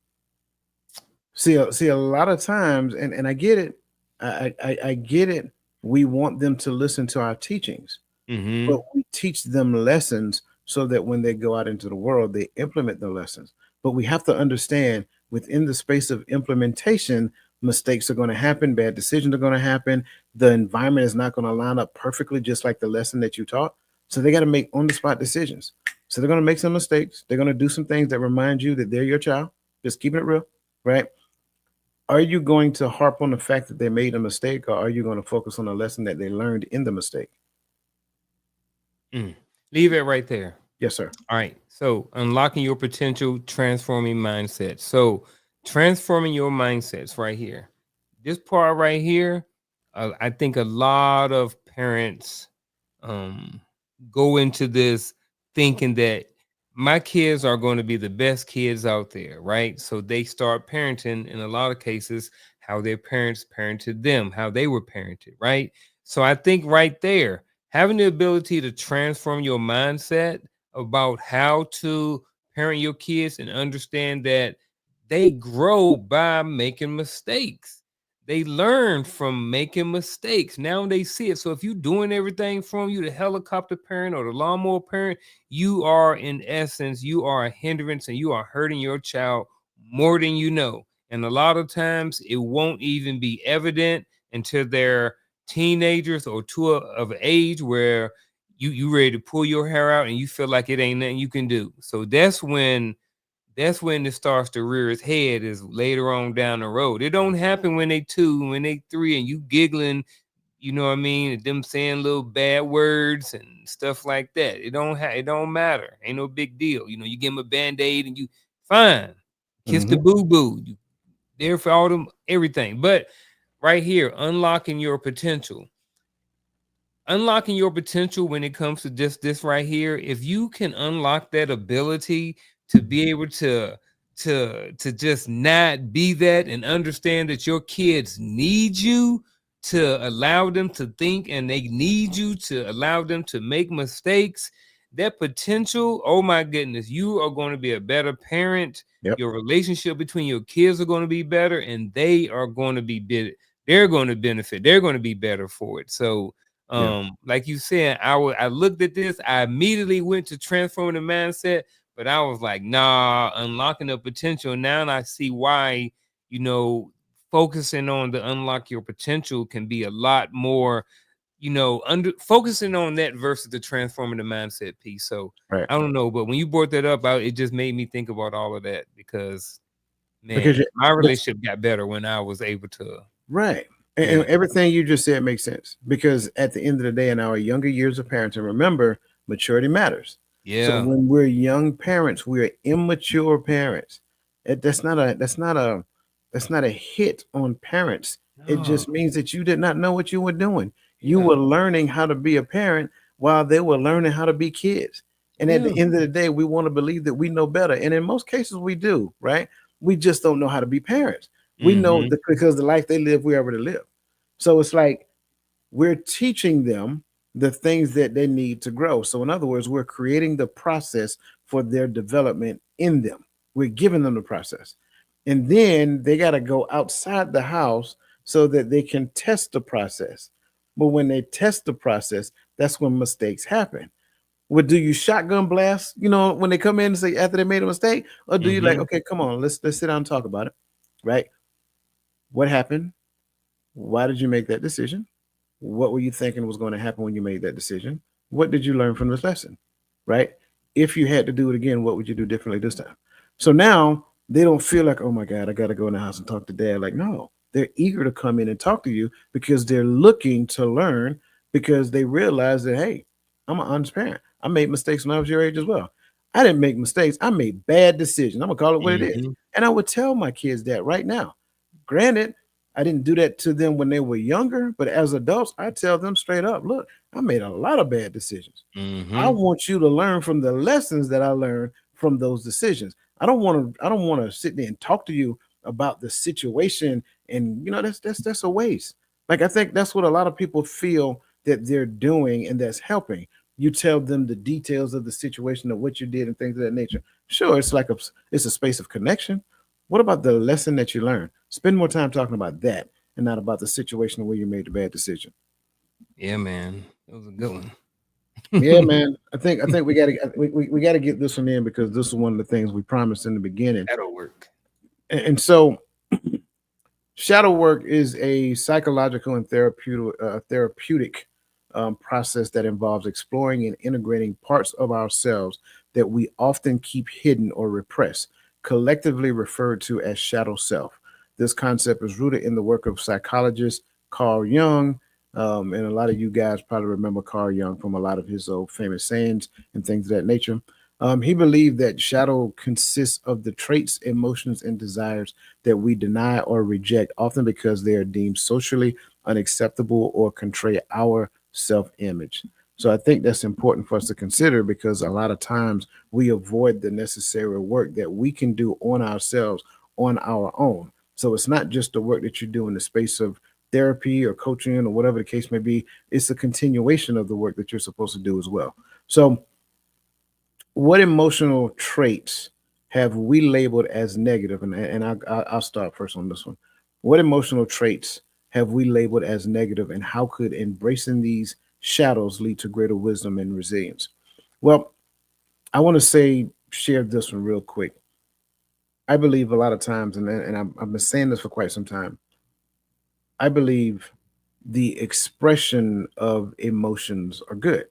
See, a lot of times, and I get it. I get it. We want them to listen to our teachings, but Mm-hmm. we teach them lessons so that when they go out into the world, they implement the lessons. But we have to understand within the space of implementation, mistakes are going to happen, bad decisions are going to happen. The environment is not going to line up perfectly, just like the lesson that you taught. So they got to make on the spot decisions. So they're going to make some mistakes. They're going to do some things that remind you that they're your child. Just keeping it real, right? Are you going to harp on the fact that they made a mistake, or are you going to focus on the lesson that they learned in the mistake? Mm. Leave it right there. Yes, sir. All right. So, unlocking your potential, transforming mindset. So, transforming your mindsets right here. This part right here, I think a lot of parents um, go into this thinking that my kids are going to be the best kids out there, right? So they start parenting in a lot of cases how their parents parented them, how they were parented, right? So I think right there, having the ability to transform your mindset about how to parent your kids and understand that they grow by making mistakes. They learn from making mistakes. Now they see it. So if you're doing everything from you, the helicopter parent or the lawnmower parent, you are in essence, you are a hindrance and you are hurting your child more than you know. And a lot of times it won't even be evident until they're teenagers or of age where you ready to pull your hair out and you feel like it ain't nothing you can do. So that's when it starts to rear its head is later on down the road. It don't happen when they 2, when they 3, and you giggling, you know what I mean? Them saying little bad words and stuff like that. It don't matter. Ain't no big deal. You know, you give them a band-aid and you fine. Kiss the Hmm. boo-boo. You there for all them everything. But right here, unlocking your potential when it comes to just this right here, if you can unlock that ability to be able to just not be that and understand that your kids need you to allow them to think and they need you to allow them to make mistakes, that potential, oh my goodness, you are going to be a better parent. Yep. Your relationship between your kids are going to be better and they are going to be they're going to benefit, they're going to be better for it. So Yeah. like you said, I looked at this, I immediately went to transforming the mindset, but I was like, nah, unlocking the potential. Now and I see why, you know, focusing on the unlock your potential can be a lot more, under focusing on that versus the transforming the mindset piece. So Right. I don't know, but when you brought that up, it just made me think about all of that because Because man, my but relationship got better when I was able to, right. And yeah, everything you just said makes sense because at the end of the day, in our younger years of parenting, remember maturity matters. So yeah, when we're young parents, we're immature parents. That's not a hit on parents. It no, just means that you did not know what you were doing. You yeah, were learning how to be a parent while they were learning how to be kids. And at yeah. the end of the day, we want to believe that we know better. And in most cases, we do, right? We just don't know how to be parents. We know Mm-hmm. that because the life they live, we already live. So it's like we're teaching them the things that they need to grow. So, in other words, we're creating the process for their development in them. We're giving them the process. And then they got to go outside the house so that they can test the process. But when they test the process, that's when mistakes happen. Well, do you shotgun blast, when they come in and say after they made a mistake? Or do you like, Mhm. okay, come on, let's sit down and talk about it, right? What happened? Why did you make that decision? What were you thinking was going to happen when you made that decision? What did you learn from this lesson? Right? If you had to do it again, what would you do differently this time? So now they don't feel like, oh my God, I got to go in the house and talk to dad. Like, no, they're eager to come in and talk to you because they're looking to learn because they realize that, hey, I'm an honest parent. I made mistakes when I was your age as well. I didn't make mistakes. I made bad decisions. I'm going to call it what it is. Mhm. And I would tell my kids that right now. Granted, I didn't do that to them when they were younger, but as adults, I tell them straight up, look, I made a lot of bad decisions. I Mhm. want you to learn from the lessons that I learned from those decisions. I don't want to sit there and talk to you about the situation, and that's a waste. Like, I think that's what a lot of people feel that they're doing, and that's helping. You tell them the details of the situation of what you did and things of that nature. Sure, it's a space of connection. What about the lesson that you learned? Spend more time talking about that and not about the situation where you made the bad decision. Yeah, man. That was a good Yeah, one. man. I think we got to get this one in, because this is one of the things we promised in the beginning. That'll work. And so, shadow work is a psychological and therapeutic process that involves exploring and integrating parts of ourselves that we often keep hidden or repress, collectively referred to as shadow self. This concept is rooted in the work of psychologist Carl Jung. And a lot of you guys probably remember Carl Jung from a lot of his old famous sayings and things of that nature. He believed that shadow consists of the traits, emotions, and desires that we deny or reject, often because they are deemed socially unacceptable or betray our self image. So I think that's important for us to consider, because a lot of times we avoid the necessary work that we can do on ourselves on our own. So it's not just the work that you do in the space of therapy or coaching or whatever the case may be, it's a continuation of the work that you're supposed to do as well. So, what emotional traits have we labeled as negative? And I'll start first on this one. What emotional traits have we labeled as negative, and how could embracing these shadows lead to greater wisdom and resilience? Well, I want to share this one real quick. I believe a lot of times, and I've been saying this for quite some time, I believe the expression of emotions are good.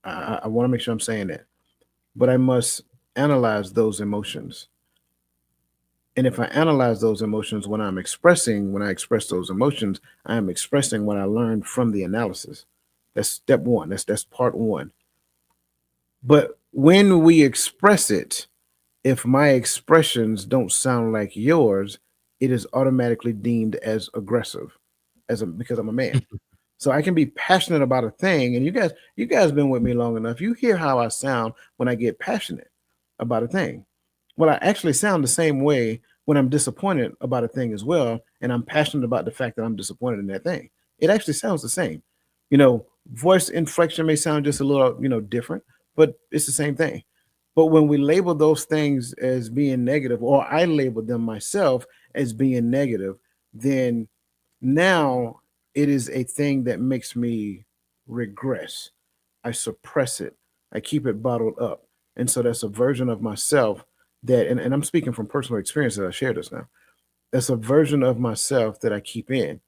I want to make sure I'm saying that, but I must analyze those emotions. And if I analyze those emotions when I express those emotions, I am expressing what I learned from the analysis. That's step one. That's part one. But when we express it, if my expressions don't sound like yours, it is automatically deemed as aggressive, because I'm a man. So I can be passionate about a thing, and you guys been with me long enough. You hear how I sound when I get passionate about a thing. Well, I actually sound the same way when I'm disappointed about a thing as well, and I'm passionate about the fact that I'm disappointed in that thing. It actually sounds the same. You know, voice inflection may sound just a little, different, but it's the same thing. But when we label those things as being negative, or I label them myself as being negative, then now it is a thing that makes me regress. I suppress it. I keep it bottled up. And so that's a version of myself and I'm speaking from personal experience as I share this now. That's a version of myself that I keep in.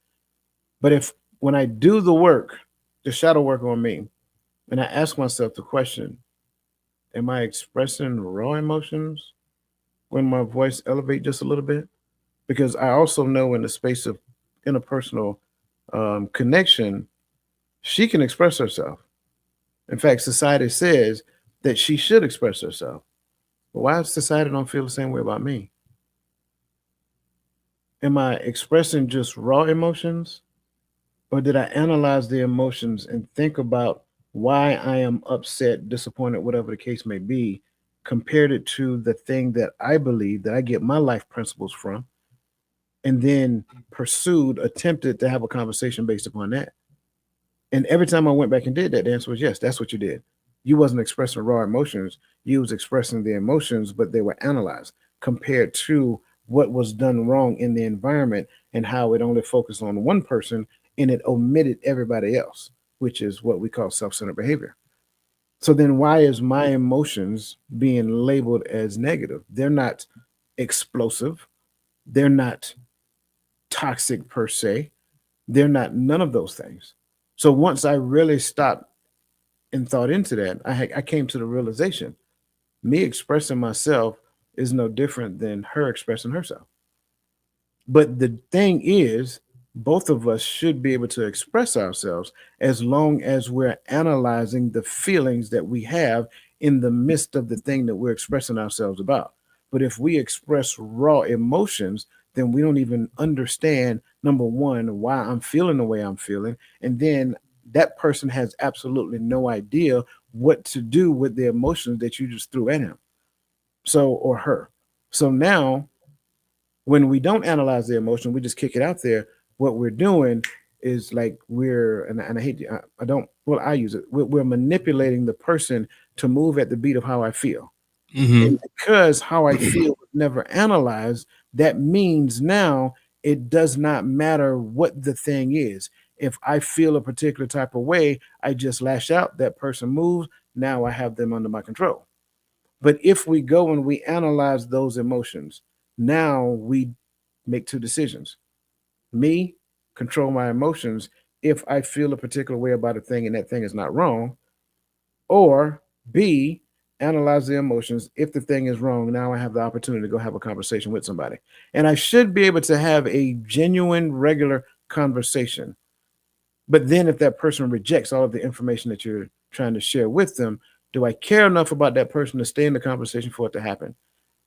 But if when I do the work, the shadow work on me, and I ask myself the question, am I expressing raw emotions when my voice elevate just a little bit? Because I also know in the space of interpersonal connection, she can express herself. In fact, society says that she should express herself. But why does society don't feel the same way about me? Am I expressing just raw emotions, or did I analyze the emotions and think about why I am upset, disappointed, whatever the case may be, compared it to the thing that I believe that I get my life principles from, and then attempted to have a conversation based upon that? And every time I went back and did that, the answer was yes, that's what you did. You wasn't expressing raw emotions. You was expressing the emotions, but they were analyzed compared to what was done wrong in the environment, and how it only focused on one person and it omitted everybody else, which is what we call self-centered behavior. So then why is my emotions being labeled as negative? They're not explosive. They're not toxic per se. They're not none of those things. So once I really stopped and thought into that, I came to the realization, me expressing myself is no different than her expressing herself. But the thing is, both of us should be able to express ourselves as long as we're analyzing the feelings that we have in the midst of the thing that we're expressing ourselves about. But if we express raw emotions, then we don't even understand, number one, why I'm feeling the way I'm feeling. And then that person has absolutely no idea what to do with the emotions that you just threw at him. So, or her. So now When we don't analyze the emotion, we just kick it out there. What we're doing is like and I hate, I don't, well, I use it. We're manipulating the person to move at the beat of how I feel. Mm-hmm. And because how I feel was never analyzed, that means now it does not matter what the thing is. If I feel a particular type of way, I just lash out, that person moves, now I have them under my control. But if we go and we analyze those emotions, now we make two decisions. Me, control my emotions if I feel a particular way about a thing and that thing is not wrong, or B, analyze the emotions. If the thing is wrong, now I have the opportunity to go have a conversation with somebody. And I should be able to have a genuine, regular conversation. But then if that person rejects all of the information that you're trying to share with them, do I care enough about that person to stay in the conversation for it to happen?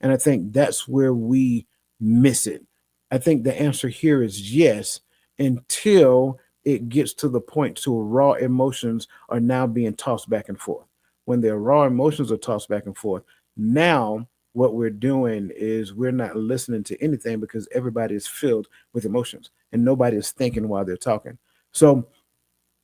And I think that's where we miss it. I think the answer here is yes, until it gets to the point to raw emotions are now being tossed back and forth. When the raw emotions are tossed back and forth, now what we're doing is we're not listening to anything because everybody is filled with emotions and nobody is thinking while they're talking. So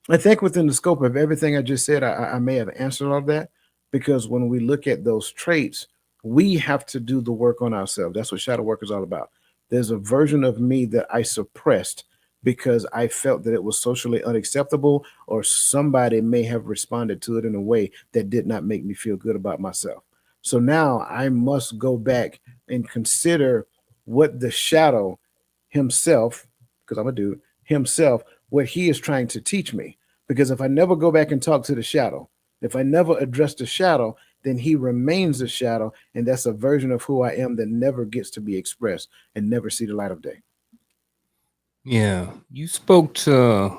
I think within the scope of everything I just said, I may have answered all of that, because when we look at those traits, we have to do the work on ourselves. That's what shadow work is all about. There's a version of me that I suppressed because I felt that it was socially unacceptable, or somebody may have responded to it in a way that did not make me feel good about myself. So now I must go back and consider what the shadow himself, because I'm a dude, himself, what he is trying to teach me. Because if I never go back and talk to the shadow, if I never address the shadow, then he remains a shadow. And that's a version of who I am that never gets to be expressed and never see the light of day. Yeah, you spoke to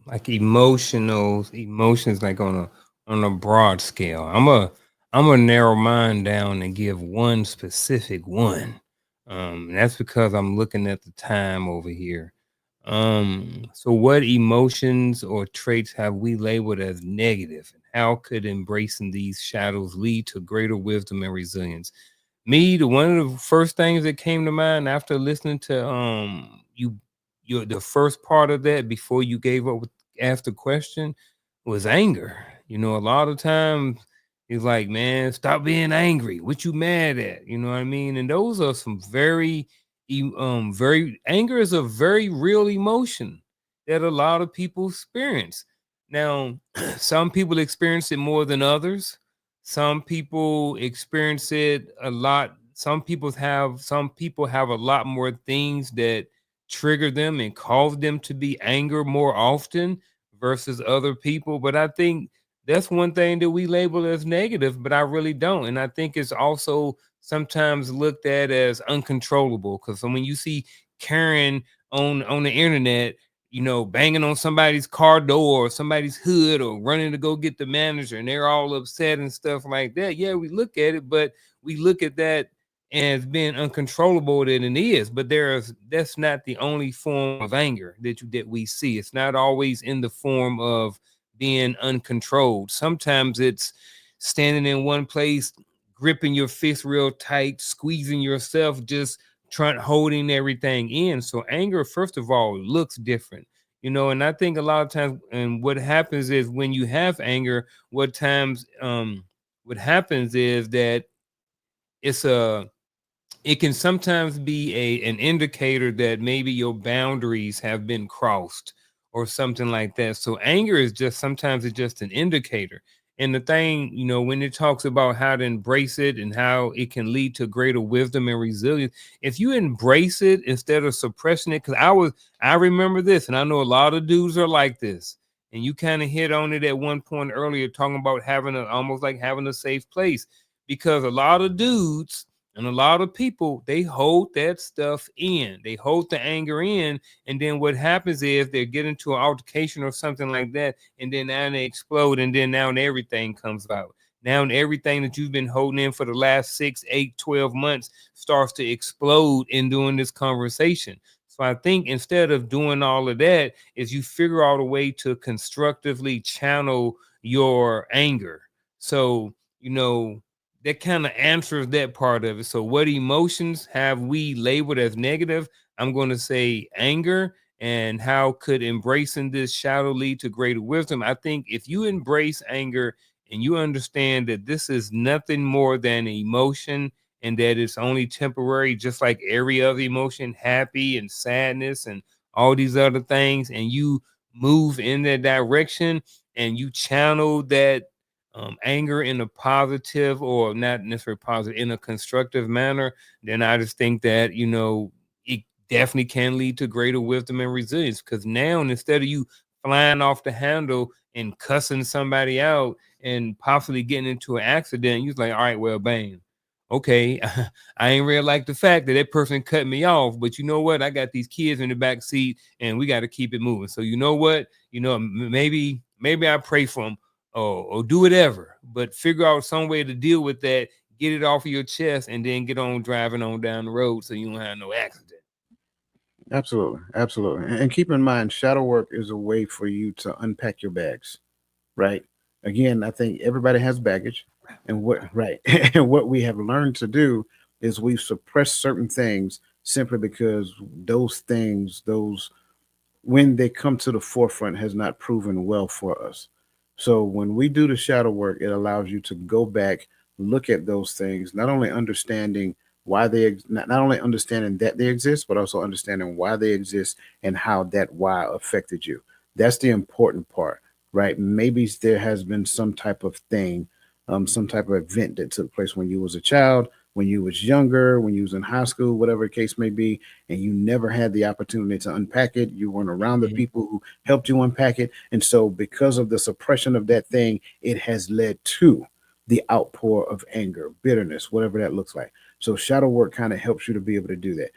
like emotions like on a broad scale. I'm a narrow mine down and give one specific one. And that's because I'm looking at the time over here. So what emotions or traits have we labeled as negative, and how could embracing these shadows lead to greater wisdom and resilience? Me, the one of the first things that came to mind after listening to your the first part of that before you gave up with asked the question was anger. You know, a lot of times it's like, man, stop being angry. What you mad at? You know what I mean? And those are some very anger is a very real emotion that a lot of people experience. Now, some people experience it more than others. Some people experience it a lot. Some people have a lot more things that trigger them and cause them to be anger more often versus other people. But I think that's one thing that we label as negative, but I really don't. And I think it's also sometimes looked at as uncontrollable. Because when you see Karen on the internet, you know, banging on somebody's car door or somebody's hood or running to go get the manager and they're all upset and stuff like that. Yeah, we look at it, but we look at that as being uncontrollable than it is. But that's not the only form of anger that we see. It's not always in the form of being uncontrolled. Sometimes it's standing in one place, gripping your fist real tight, squeezing yourself, just trying holding everything in. So anger, first of all, looks different. You know, and I think a lot of times, and what happens is when you have anger, what happens is that it's a it can sometimes be an indicator that maybe your boundaries have been crossed or something like that. So anger is just sometimes it's just an indicator. And the thing, you know, when it talks about how to embrace it and how it can lead to greater wisdom and resilience, if you embrace it instead of suppressing it, because I remember this, and I know a lot of dudes are like this. And you kind of hit on it at one point earlier, talking about almost like having a safe place, because a lot of dudes and a lot of people, they hold that stuff in. They hold the anger in. And then what happens is they get into an altercation or something like that. And then now they explode. And then now everything comes out. Now everything that you've been holding in for the last 6, 8, 12 months starts to explode in doing this conversation. So I think instead of doing all of that, is you figure out a way to constructively channel your anger. So, you know, that kind of answers that part of it. So, what emotions have we labeled as negative? I'm going to say anger. And how could embracing this shadow lead to greater wisdom? I think if you embrace anger and you understand that this is nothing more than emotion and that it's only temporary, just like every other emotion, happy and sadness and all these other things, and you move in that direction and you channel that anger in a positive, or not necessarily positive, in a constructive manner, then I just think that, it definitely can lead to greater wisdom and resilience. Because now, instead of you flying off the handle and cussing somebody out and possibly getting into an accident, you're like, all right, well, bang. Okay, I ain't really like the fact that that person cut me off, but you know what? I got these kids in the back seat, and we got to keep it moving. So you know what? Maybe I pray for them, or do whatever, but figure out some way to deal with that, get it off of your chest, and then get on driving on down the road so you don't have no accident. Absolutely, absolutely. And keep in mind, shadow work is a way for you to unpack your bags, right? Again, I think everybody has baggage, and what right, and what we have learned to do is we've suppressed certain things simply because those things, those when they come to the forefront, has not proven well for us. So when we do the shadow work, it allows you to go back, look at those things, not only understanding why not only understanding that they exist, but also understanding why they exist and how that why affected you. That's the important part, right? Maybe there has been some type of thing, some type of event that took place when you was a child, when you was younger, when you was in high school, whatever the case may be, and you never had the opportunity to unpack it. You weren't around the Mhm. people who helped you unpack it. And so, because of the suppression of that thing, it has led to the outpour of anger, bitterness, whatever that looks like. So, shadow work kind of helps you to be able to do that.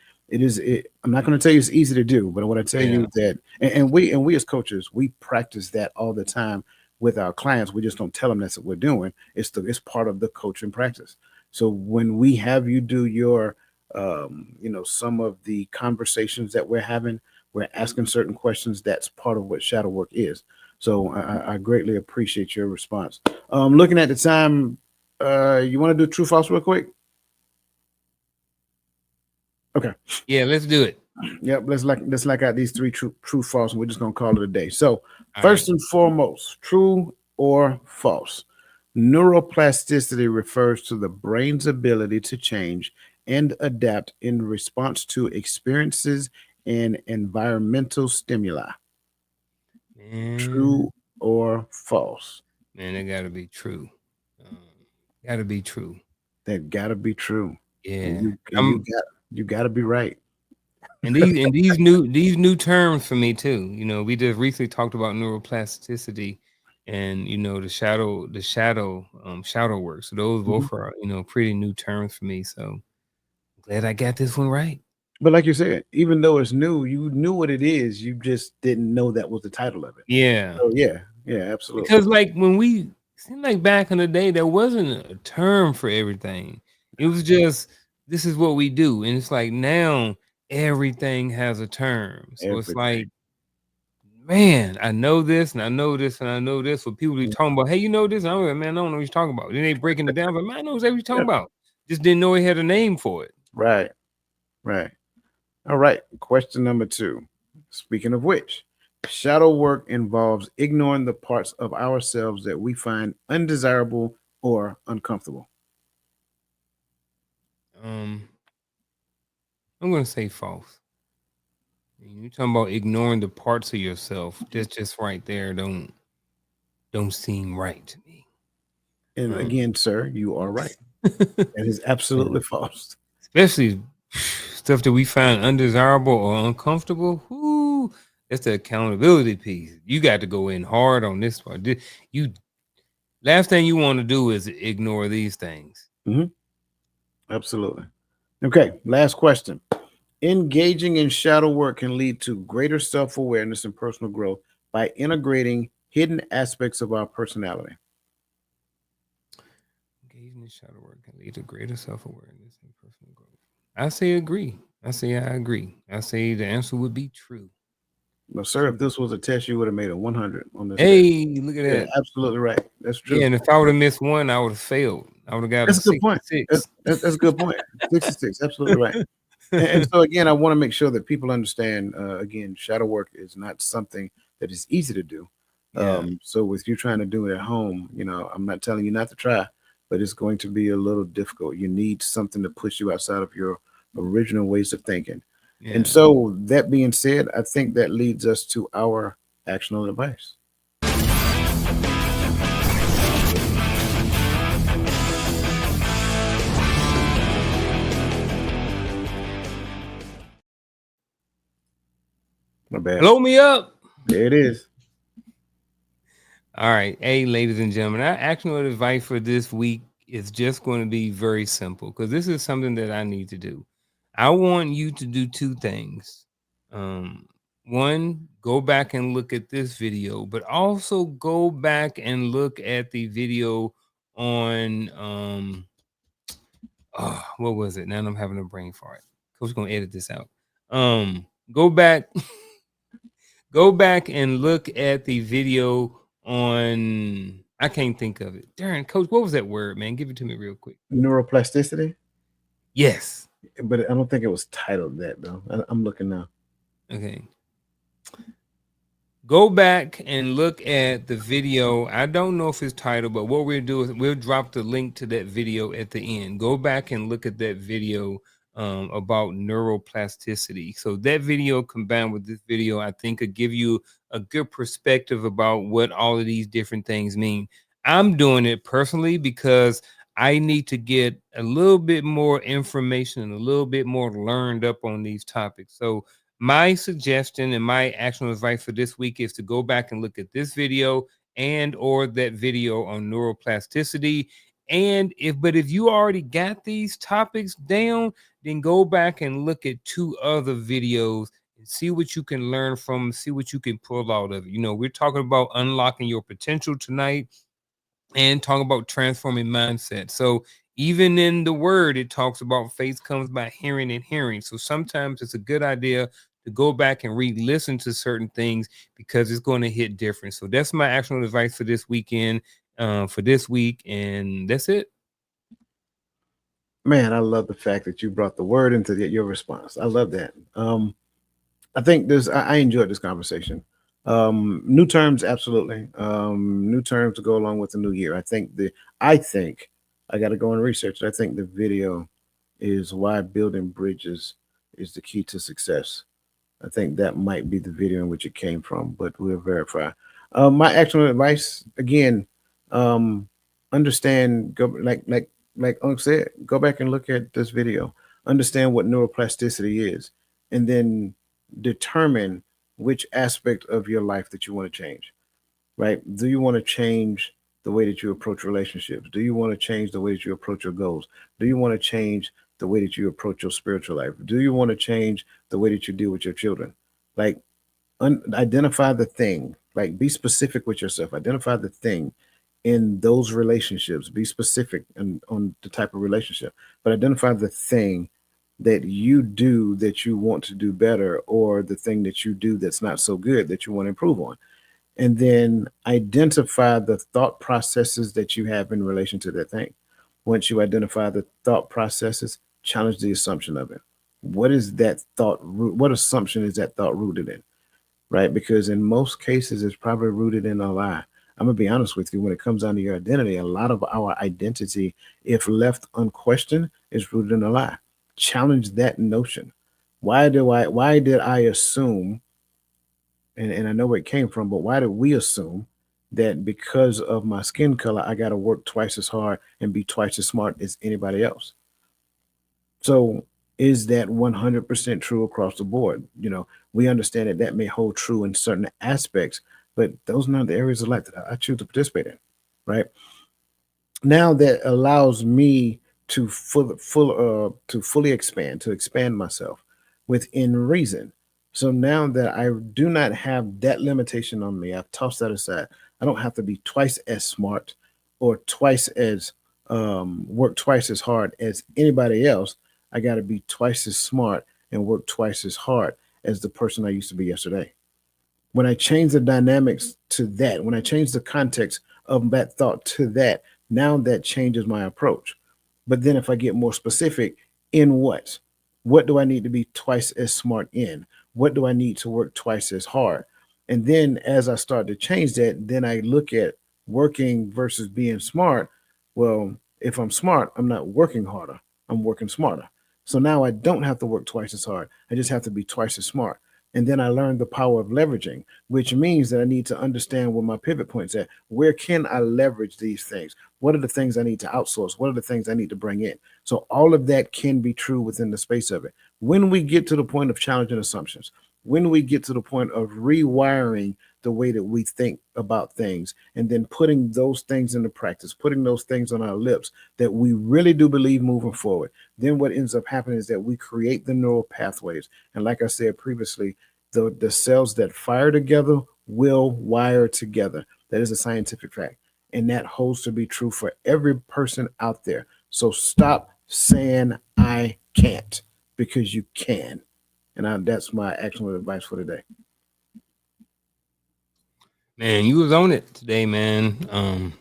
I'm not going to tell you it's easy to do, but I want to tell Yeah. you that, and we as coaches, we practice that all the time with our clients. We just don't tell them that's what we're doing. It's part of the coaching practice. So when we have you do your some of the conversations that we're having, we're asking certain questions. That's part of what shadow work is. So I greatly appreciate your response. Looking at the time, you want to do true false real quick? Okay. Yeah, let's do it. Yep. Let's out these three true false, and we're just gonna call it a day. So All right. first and foremost, true or false. Neuroplasticity refers to the brain's ability to change and adapt in response to experiences and environmental stimuli. Man, True or false? man, that gotta be true. Um, gotta be true. That gotta be true. And Yeah. you gotta be right. And these new terms for me too. We just recently talked about neuroplasticity and the shadow work. So those Mhm. both are, pretty new terms for me. So glad I got this one right. But like you said, even though it's new, you knew what it is. You just didn't know that was the title of it. Yeah. So yeah, yeah, absolutely. Because like when we seemed like back in the day, there wasn't a term for everything. It was just this is what we do. And it's like now everything has a term. So it's Everything. like, man, I know this and I know this and I know this. So people be Mm. talking about, hey, you know this? And I'm like, man, I don't know what you're talking about. Then they breaking it down, but man, I know exactly what you're Yeah. talking about. Just didn't know he had a name for it. Right. Right. All right. Question number two. Speaking of which, shadow work involves ignoring the parts of ourselves that we find undesirable or uncomfortable. Um, I'm gonna say false. You talking about ignoring the parts of yourself. That's just right there. Don't seem right to me. And Um, again, sir, you are right. That is absolutely false. especially stuff that we find undesirable or uncomfortable. Whoo, that's the accountability piece. You got to go in hard on this part. You last thing you want to do is ignore these things. Mhm. Absolutely. Okay. Last question. Engaging in shadow work can lead to greater self awareness and personal growth by integrating hidden aspects of our personality. Engaging in shadow work can lead to greater self awareness and personal growth. I say agree. I agree. I say the answer would be true. No, sir, if this was a test, you would have made a 100 on this test. Hey, look at Yeah, that. absolutely right. That's Yeah, true. and if I would have missed one, I would have failed. I would have got a That's a good point. 66. That's a good point. 66, absolutely right. And so again, I want to make sure that people understand. Again, shadow work is not something that is easy to do. Yeah. So with you trying to do it at home, I'm not telling you not to try, but it's going to be a little difficult. You need something to push you outside of your original ways of thinking. And Yeah. so that being said, I think that leads us to our actionable advice. My bad. Blow me up. There it is. All right. Hey, ladies and gentlemen, our actionable advice for this week is just going to be very simple because this is something that I need to do. I want you to do two things. Um, One, go back and look at this video, but also go back and look at the video on what was it? Now I'm having a brain fart. Coach gonna edit this out. Go back, go back and look at the video on. I can't think of it. Darren, Coach, what was that word, man? Give it to me real quick. Neuroplasticity, Yes. but I don't think it was titled that though. I'm looking now. Okay. Go back and look at the video. I don't know if it's titled, but what we'll do is we'll drop the link to that video at the end. Go back and look at that video about neuroplasticity. So that video combined with this video, I think could give you a good perspective about what all of these different things mean. I'm doing it personally because I need to get a little bit more information and a little bit more learned up on these topics. So my suggestion and my actual advice for this week is to go back and look at this video and or that video on neuroplasticity. And if you already got these topics down, then go back and look at two other videos and see what you can learn from, see what you can pull out of it. We're talking about unlocking your potential tonight and talk about transforming mindset. So even in the word, it talks about faith comes by hearing and hearing. So sometimes it's a good idea to go back and re-listen to certain things because it's going to hit different. So that's my actual advice for this weekend, for this week, and that's it. Man, I love the fact that you brought the word into your response. I love that. I think I enjoyed this conversation. New terms, absolutely. New terms to go along with the new year. I think I got to go and research it. I think the video is why building bridges is the key to success. I think that might be the video in which it came from, but we'll verify. My actual advice again, understand, go like Unc said, go back and look at this video, understand what neuroplasticity is, and then determine which aspect of your life that you want to change. Right? Do you want to change the way that you approach relationships? Do you want to change the way that you approach your goals? Do you want to change the way that you approach your spiritual life? Do you want to change the way that you deal with your children? Like, identify the thing. Like, be specific with yourself. Identify the thing in those relationships. Be specific on the type of relationship, but identify the thing that you do that you want to do better, or the thing that you do that's not so good that you want to improve on. And then identify the thought processes that you have in relation to that thing. Once you identify the thought processes, challenge the assumption of it. What is that thought root? What assumption is that thought rooted in? Right? Because in most cases, it's probably rooted in a lie. I'm gonna be honest with you. When it comes down to your identity, a lot of our identity, if left unquestioned, is rooted in a lie. Challenge that notion. Why did I assume, and I know where it came from, but why did we assume that because of my skin color, I got to work twice as hard and be twice as smart as anybody else? So is that 100% true across the board? We understand that may hold true in certain aspects, but those are not the areas of life that I choose to participate in, right? Now that allows me to fully expand myself within reason. So now that I do not have that limitation on me, I've tossed that aside. I don't have to be twice as smart or twice as work twice as hard as anybody else. I got to be twice as smart and work twice as hard as the person I used to be yesterday. When I change the dynamics to that, when I change the context of that thought to that, Now that changes my approach. But then if I get more specific, in what? What do I need to be twice as smart in? What do I need to work twice as hard? And then as I start to change that, then I look at working versus being smart. Well, if I'm smart, I'm not working harder, I'm working smarter. So now I don't have to work twice as hard. I just have to be twice as smart. And then I learned the power of leveraging, which means that I need to understand where my pivot points at. Where can I leverage these things? What are the things I need to outsource? What are the things I need to bring in? So all of that can be true within the space of it. When we get to the point of challenging assumptions, when we get to the point of rewiring the way that we think about things and then putting those things into practice, putting those things on our lips that we really do believe moving forward, then what ends up happening is that we create the neural pathways. And like I said previously, the cells that fire together will wire together. That is a scientific fact. And that holds to be true for every person out there. So stop saying I can't, because you can. And that's my actionable advice for today. Man, you was on it today, man.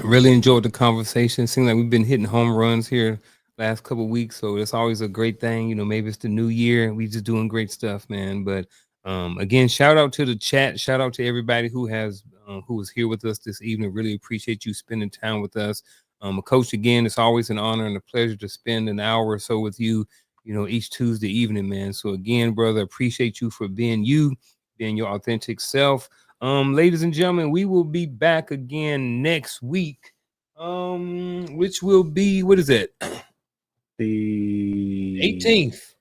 Really enjoyed the conversation. Seems like we've been hitting home runs here last couple of weeks, so it's always a great thing. You know, maybe it's the new year and we just doing great stuff, man. But again, shout out to the chat. Shout out to everybody who was here with us this evening. Really appreciate you spending time with us. Coach, again, it's always an honor and a pleasure to spend an hour or so with you. You know, each Tuesday evening, man. So again, brother, appreciate you for being you, being your authentic self. Ladies and gentlemen, we will be back again next week. Which will be, what is it? The 18th.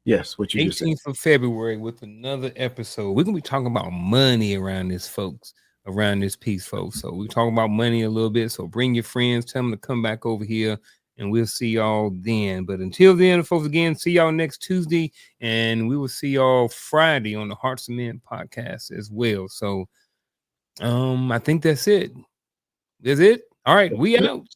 Yes, what you just said. 18th of February with another episode. We're gonna be talking about money around this, folks, around this piece, folks. So we're talking about money a little bit. So bring your friends, tell them to come back over here, and we'll see y'all then. But until then, folks, again, see y'all next Tuesday, and we will see y'all Friday on the Hearts of Men podcast as well. So I think that's it. That's it. All right, we out.